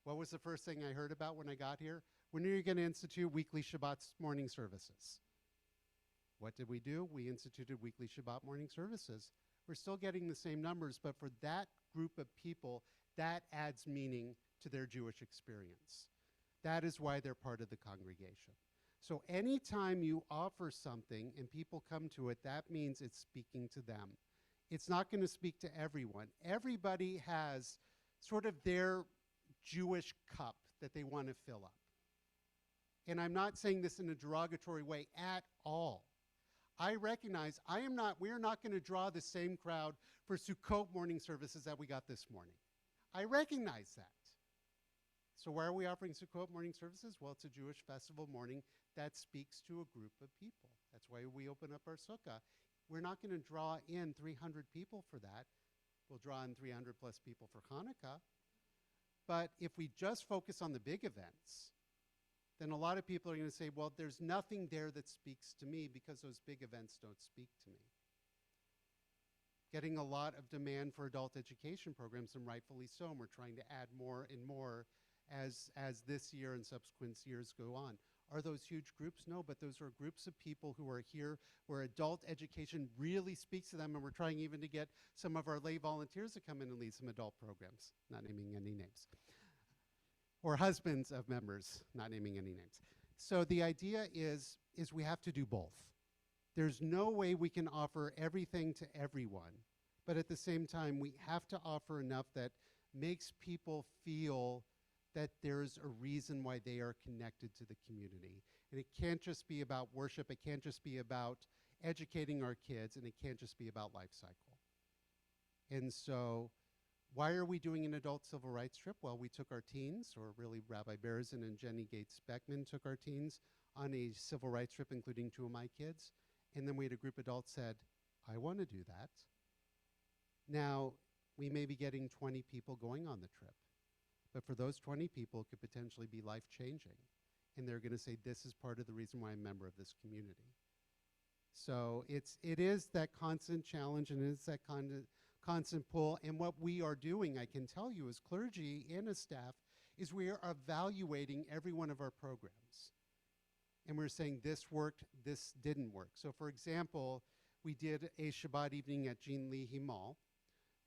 What was the first thing I heard about when I got here? When are you going to institute weekly Shabbat morning services? What did we do? We instituted weekly Shabbat morning services. We're still getting the same numbers, but for that group of people, that adds meaning to their Jewish experience. That is why they're part of the congregation. So anytime you offer something and people come to it, that means it's speaking to them. It's not going to speak to everyone. Everybody has sort of their Jewish cup that they want to fill up. And I'm not saying this in a derogatory way at all. I recognize we are not going to draw the same crowd for Sukkot morning services that we got this morning. I recognize that. So why are we offering Sukkot morning services? Well, it's a Jewish festival morning that speaks to a group of people. That's why we open up our sukkah. We're not going to draw in 300 people for that. We'll draw in 300 plus people for Hanukkah. But if we just focus on the big events, then a lot of people are going to say, well, there's nothing there that speaks to me because those big events don't speak to me. Getting a lot of demand for adult education programs, and rightfully so, and we're trying to add more and more as this year and subsequent years go on. Are those huge groups? No, but those are groups of people who are here where adult education really speaks to them, and we're trying even to get some of our lay volunteers to come in and lead some adult programs, not naming any names. Or husbands of members, not naming any names. So the idea is we have to do both. There's no way we can offer everything to everyone, But at the same time, we have to offer enough that makes people feel that there's a reason why they are connected to the community. And it can't just be about worship. It can't just be about educating our kids. And it can't just be about life cycle. And so why are we doing an adult civil rights trip? Well, we took our teens, or really Rabbi Berzin and Jenny Gates Beckman took our teens on a civil rights trip, including 2 of my kids. And then we had a group of adults said, I want to do that. Now, we may be getting 20 people going on the trip. But for those 20 people, it could potentially be life-changing. And they're going to say, this is part of the reason why I'm a member of this community. So it is that constant challenge, and it is that constant pull. And what we are doing, I can tell you, as clergy and as staff, is we are evaluating every one of our programs. And we're saying this worked, this didn't work. So for example, we did a Shabbat evening at Jean Leahy Mall,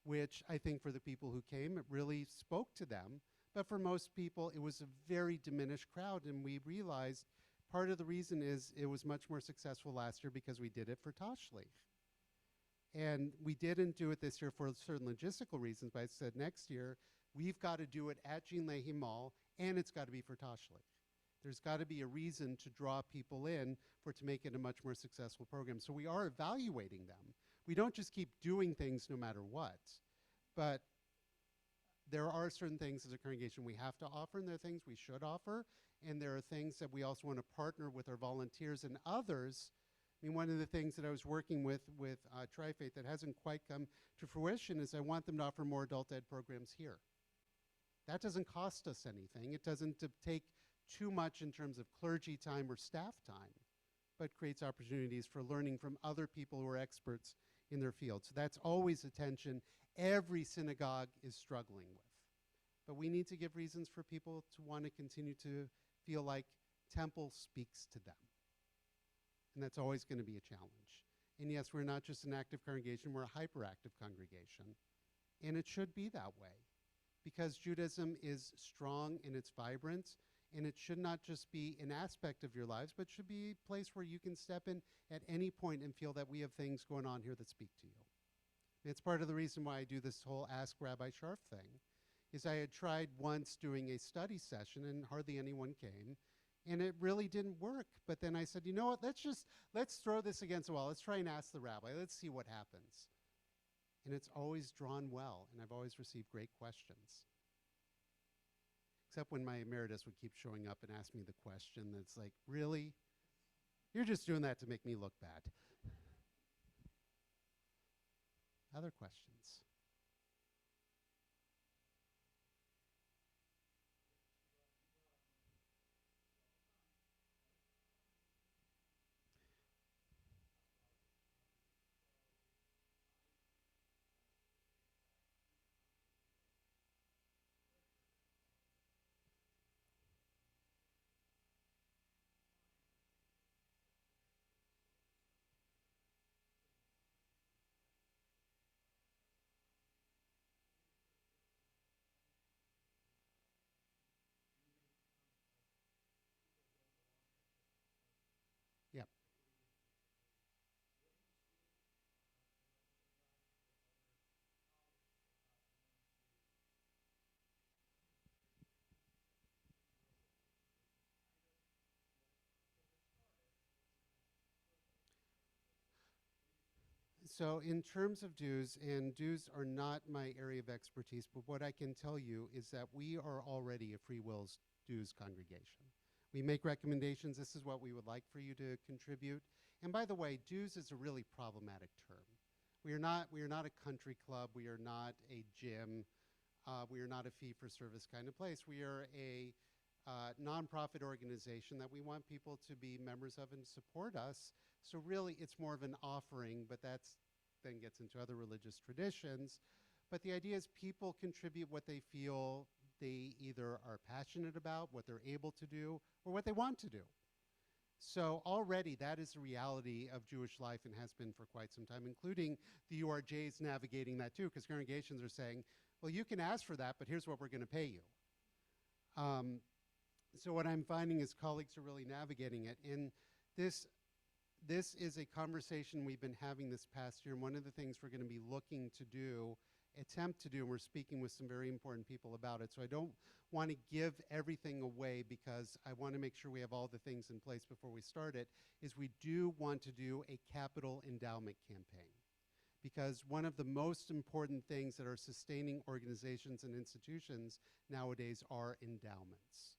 which I think for the people who came, it really spoke to them. But for most people, it was a very diminished crowd. And we realized part of the reason is it was much more successful last year because we did it for Tashlich. And we didn't do it this year for certain logistical reasons, but I said next year, we've got to do it at Jean Leahy Mall, and it's got to be for Tashlich. There's got to be a reason to draw people in to make it a much more successful program. So we are evaluating them. We don't just keep doing things no matter what, but there are certain things as a congregation we have to offer, and there are things we should offer, and there are things that we also want to partner with our volunteers and others. I mean, one of the things that I was working with Tri-Faith that hasn't quite come to fruition is I want them to offer more adult ed programs here. That doesn't cost us anything. It doesn't take too much in terms of clergy time or staff time, but creates opportunities for learning from other people who are experts in their field. So that's always a tension every synagogue is struggling with. But we need to give reasons for people to want to continue to feel like temple speaks to them. And that's always going to be a challenge. And yes, we're not just an active congregation, we're a hyperactive congregation. And it should be that way, because Judaism is strong in its vibrance, and it should not just be an aspect of your lives, but should be a place where you can step in at any point and feel that we have things going on here that speak to you. And it's part of the reason why I do this whole Ask Rabbi Sharff thing, is I had tried once doing a study session and hardly anyone came, and it really didn't work. But then I said, you know what, let's throw this against the wall. Let's try and ask the rabbi. Let's see what happens. And it's always drawn well, and I've always received great questions. Except when my emeritus would keep showing up and ask me the question that's like, really? You're just doing that to make me look bad. Other questions? Yep. So in terms of dues, and dues are not my area of expertise, but what I can tell you is that we are already a free wills dues congregation. We make recommendations. This is what we would like for you to contribute. And by the way, dues is a really problematic term. We are not a country club. We are not a gym. We are not a fee-for-service kind of place. We are a nonprofit organization that we want people to be members of and support us. So really, it's more of an offering, but that's then gets into other religious traditions. But the idea is people contribute what they feel they either are passionate about, what they're able to do, or what they want to do. So already that is the reality of Jewish life and has been for quite some time, including the URJs navigating that too, because congregations are saying, well, you can ask for that, but here's what we're going to pay you. So what I'm finding is colleagues are really navigating it. And this this is a conversation we've been having this past year, and one of the things we're going to be looking to do, attempt to do, and we're speaking with some very important people about it. So I don't want to give everything away because I want to make sure we have all the things in place before we start it, is we do want to do a capital endowment campaign. Because one of the most important things that are sustaining organizations and institutions nowadays are endowments.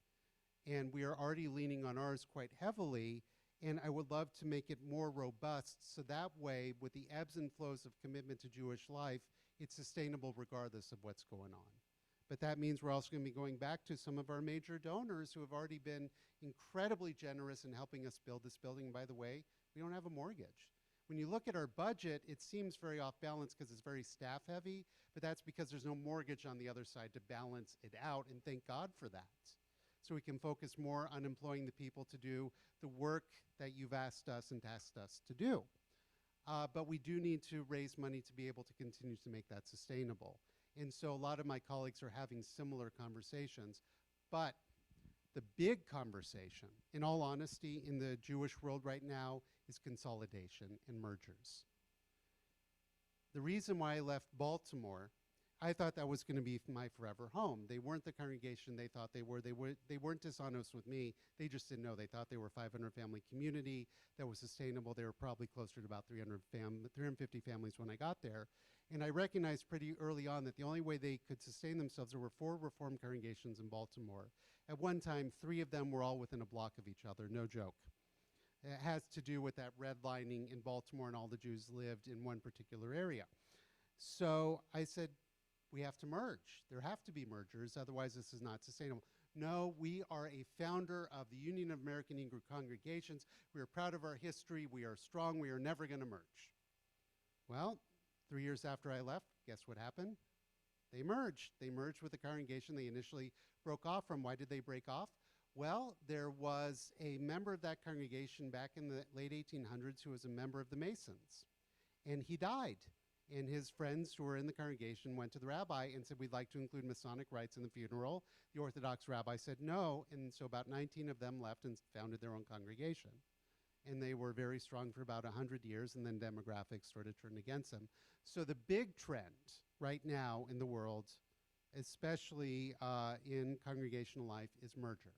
And we are already leaning on ours quite heavily, and I would love to make it more robust so that way, with the ebbs and flows of commitment to Jewish life, it's sustainable regardless of what's going on. But that means we're also going to be going back to some of our major donors who have already been incredibly generous in helping us build this building. And by the way, we don't have a mortgage. When you look at our budget, it seems very off balance because it's very staff heavy, but that's because there's no mortgage on the other side to balance it out, and thank God for that. So we can focus more on employing the people to do the work that you've asked us and tasked us to do. But we do need to raise money to be able to continue to make that sustainable. And so a lot of my colleagues are having similar conversations. But the big conversation, in all honesty, in the Jewish world right now is consolidation and mergers. The reason why I left Baltimore, I thought that was going to be my forever home. They weren't the congregation they thought they were. They weren't dishonest with me. They just didn't know. They thought they were a 500-family community that was sustainable. They were probably closer to about 350 families when I got there. And I recognized pretty early on that the only way they could sustain themselves, there were 4 Reformed congregations in Baltimore. At one time, 3 of them were all within a block of each other, no joke. It has to do with that redlining in Baltimore, and all the Jews lived in one particular area. So I said, we have to merge. There have to be mergers, otherwise this is not sustainable. No, we are a founder of the Union of American Hebrew Congregations. We are proud of our history. We are strong. We are never going to merge. Well, 3 years after I left, guess what happened? They merged. They merged with the congregation they initially broke off from. Why did they break off? Well, there was a member of that congregation back in the late 1800s who was a member of the Masons, and he died. And his friends who were in the congregation went to the rabbi and said, we'd like to include Masonic rites in the funeral. The Orthodox rabbi said no, and so about 19 of them left and founded their own congregation. And they were very strong for about 100 years, and then demographics sort of turned against them. So the big trend right now in the world, especially in congregational life, is merger.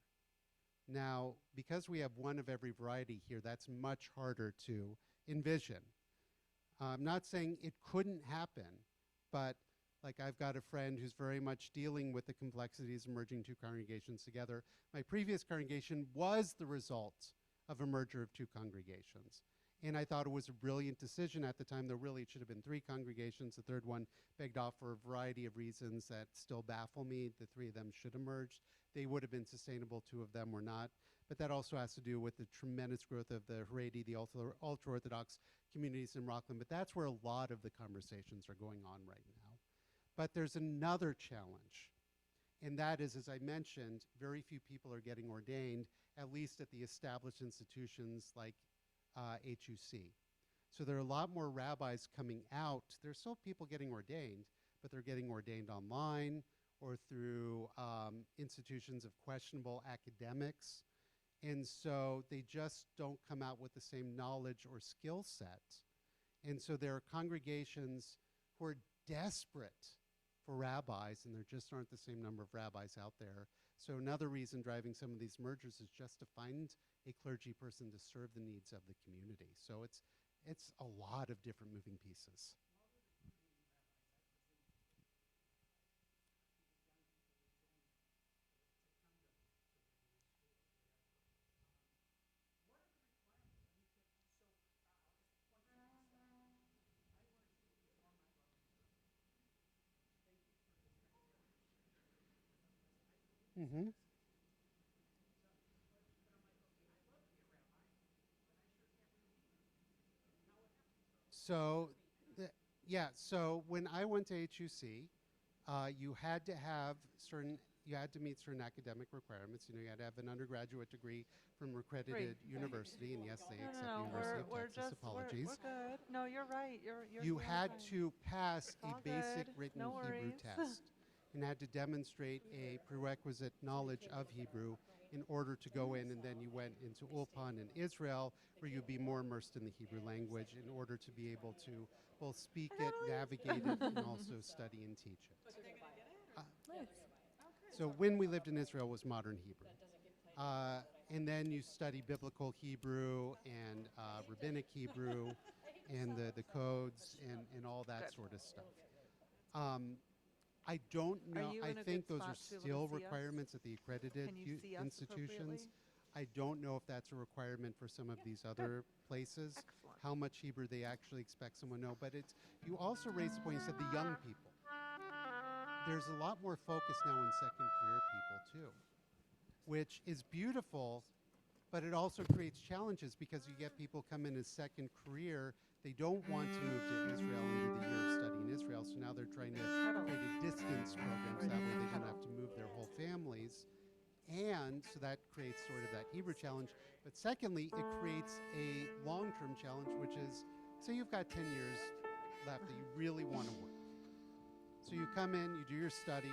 Now, because we have one of every variety here, that's much harder to envision. I'm not saying it couldn't happen, but like I've got a friend who's very much dealing with the complexities of merging 2 congregations together. My previous congregation was the result of a merger of 2 congregations. And I thought it was a brilliant decision at the time, though really it should have been 3 congregations. The third one begged off for a variety of reasons that still baffle me. The 3 of them should have merged. They would have been sustainable, 2 of them were not. But that also has to do with the tremendous growth of the Haredi, the ultra-Orthodox communities in Rockland. But that's where a lot of the conversations are going on right now. But there's another challenge. And that is, as I mentioned, very few people are getting ordained, at least at the established institutions like HUC. So there are a lot more rabbis coming out. There's still people getting ordained, but they're getting ordained online or through institutions of questionable academics. And so they just don't come out with the same knowledge or skill set. And so there are congregations who are desperate for rabbis, and there just aren't the same number of rabbis out there. So another reason driving some of these mergers is just to find a clergy person to serve the needs of the community. So it's a lot of different moving pieces. Mm-hmm. So, yeah, so when I went to HUC, you had to meet certain academic requirements. You know, you had to have an undergraduate degree from accredited university, and yes, they accept University of Texas. Apologies. We're good. No, you're right. You had right. to pass a All basic good. written No Hebrew worries. test and had to demonstrate a prerequisite knowledge of Hebrew in order to go in, and then you went into Ulpan in Israel, where you'd be more immersed in the Hebrew language in order to be able to both speak it, navigate it, and also study and teach it. So when we lived in Israel, it was modern Hebrew. And then you study biblical Hebrew and rabbinic Hebrew and the codes and all that sort of stuff. I don't know. I think those are still requirements at the accredited institutions. I don't know if that's a requirement for some of these other places, how much Hebrew they actually expect someone to know. But it's, you also raised the point, you said the young people. There's a lot more focus now on second career people too, which is beautiful, but it also creates challenges because you get people come in as second career. They don't want to move to Israel and do the year of study in Israel, so now they're trying to create a distance program so that way they don't have to move their whole families. And so that creates sort of that Hebrew challenge. But secondly, it creates a long-term challenge, which is, say you've got 10 years left that you really want to work. So you come in, you do your studies,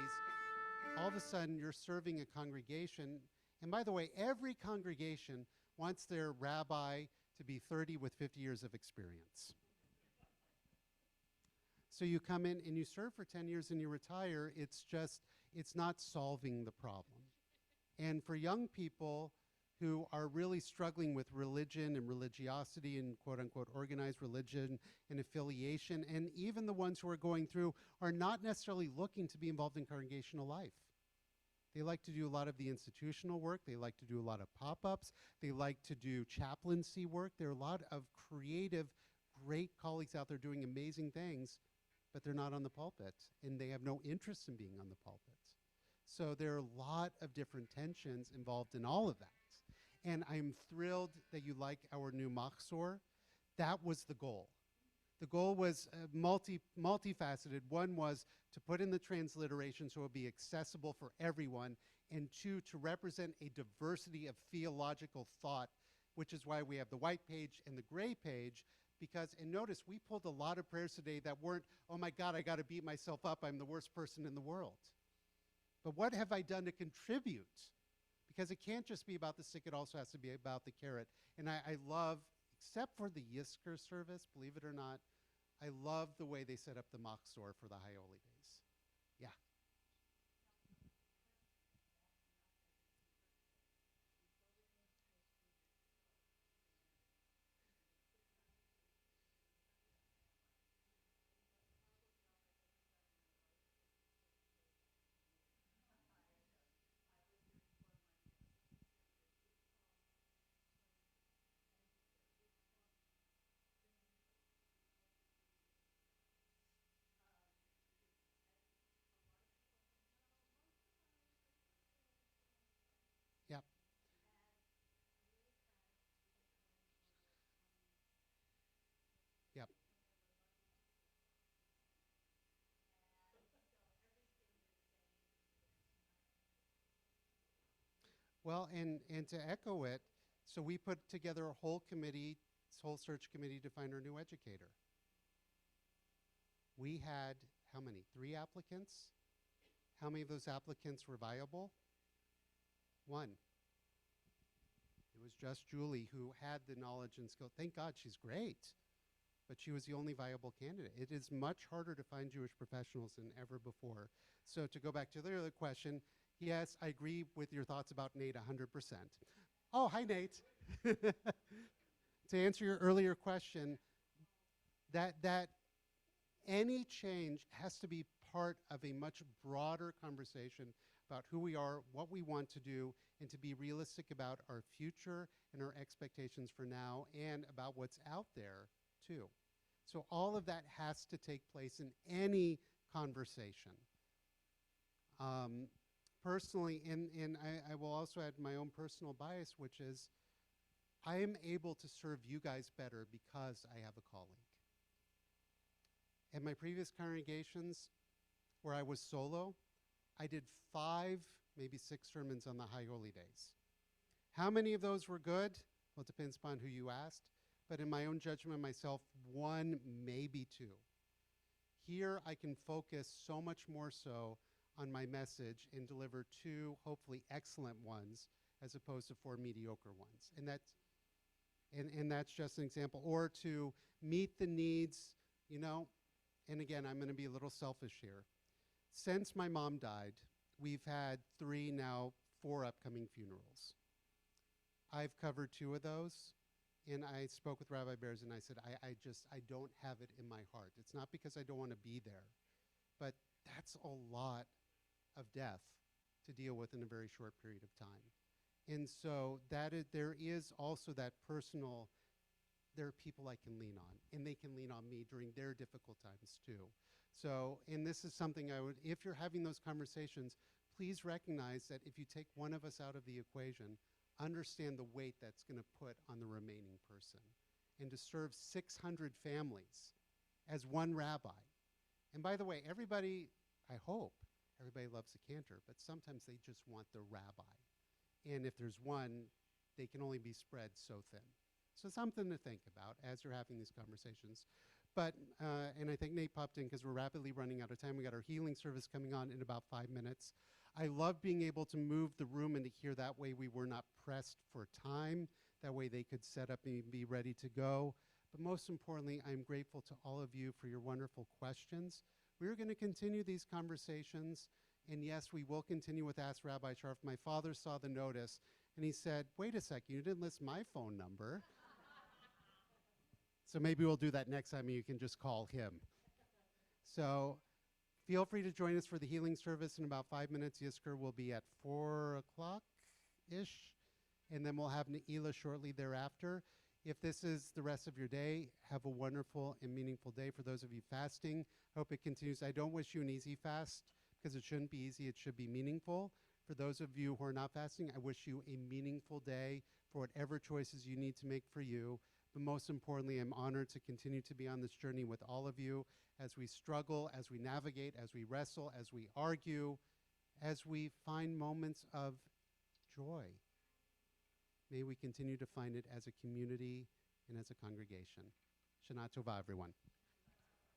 all of a sudden you're serving a congregation. And by the way, every congregation wants their rabbi to be 30 with 50 years of experience. So you come in and you serve for 10 years and you retire. It's not solving the problem. And for young people who are really struggling with religion and religiosity and quote-unquote organized religion and affiliation, and even the ones who are going through are not necessarily looking to be involved in congregational life. They like to do a lot of the institutional work. They like to do a lot of pop-ups. They like to do chaplaincy work. There are a lot of creative, great colleagues out there doing amazing things, but they're not on the pulpit, and they have no interest in being on the pulpit. So there are a lot of different tensions involved in all of that. And I'm thrilled that you like our new Machzor. That was the goal. The goal was multifaceted. One was to put in the transliteration so it would be accessible for everyone, and two, to represent a diversity of theological thought, which is why we have the white page and the gray page, because, and notice, we pulled a lot of prayers today that weren't, oh my God, I got to beat myself up, I'm the worst person in the world. But what have I done to contribute? Because it can't just be about the stick, it also has to be about the carrot. And I love, except for the Yisker service, believe it or not, I love the way they set up the Machzor for the High Holy Days. Yeah. Yep. Yep. Well, and to echo it, so we put together a whole committee, whole search committee to find our new educator. We had, how many? 3 applicants? How many of those applicants were viable? 1. It was just Julie who had the knowledge and skill. Thank God, she's great, but she was the only viable candidate. It is much harder to find Jewish professionals than ever before. So to go back to the other question, yes, I agree with your thoughts about Nate 100%. Oh, hi, Nate. To answer your earlier question, that any change has to be part of a much broader conversation about who we are, what we want to do, and to be realistic about our future and our expectations for now and about what's out there too. So all of that has to take place in any conversation. Personally, and I will also add my own personal bias, which is I am able to serve you guys better because I have a colleague. At my previous congregations where I was solo, I did 5, maybe 6 sermons on the High Holy Days. How many of those were good? Well, it depends upon who you asked. But in my own judgment myself, 1, maybe 2. Here I can focus so much more so on my message and deliver 2 hopefully excellent ones as opposed to 4 mediocre ones. And that's just an example. Or to meet the needs, you know, and again, I'm going to be a little selfish here. Since my mom died, we've had 3, now 4 upcoming funerals. I've covered 2 of those, and I spoke with Rabbi Bears, and I said, I don't have it in my heart. It's not because I don't want to be there, but that's a lot of death to deal with in a very short period of time. And so there is also that personal, there are people I can lean on, and they can lean on me during their difficult times too. So, and this is something I would, if you're having those conversations, please recognize that if you take one of us out of the equation, understand the weight that's going to put on the remaining person. And to serve 600 families as one rabbi. And by the way, everybody, I hope, everybody loves a cantor, but sometimes they just want the rabbi. And if there's one, they can only be spread so thin. So something to think about as you're having these conversations. But, and I think Nate popped in because we're rapidly running out of time. We got our healing service coming on in about 5 minutes. I love being able to move the room into here. That way we were not pressed for time. That way they could set up and be ready to go. But most importantly, I'm grateful to all of you for your wonderful questions. We're going to continue these conversations. And yes, we will continue with Ask Rabbi Sharff. My father saw the notice, and he said, wait a second, you didn't list my phone number. So maybe we'll do that next time, and you can just call him. So feel free to join us for the healing service in about 5 minutes. Yizkor will be at 4 o'clock-ish, and then we'll have Ne'ilah shortly thereafter. If this is the rest of your day, have a wonderful and meaningful day. For those of you fasting, hope it continues. I don't wish you an easy fast, because it shouldn't be easy. It should be meaningful. For those of you who are not fasting, I wish you a meaningful day for whatever choices you need to make for you. But most importantly, I'm honored to continue to be on this journey with all of you as we struggle, as we navigate, as we wrestle, as we argue, as we find moments of joy. May we continue to find it as a community and as a congregation. Shana Tova, everyone.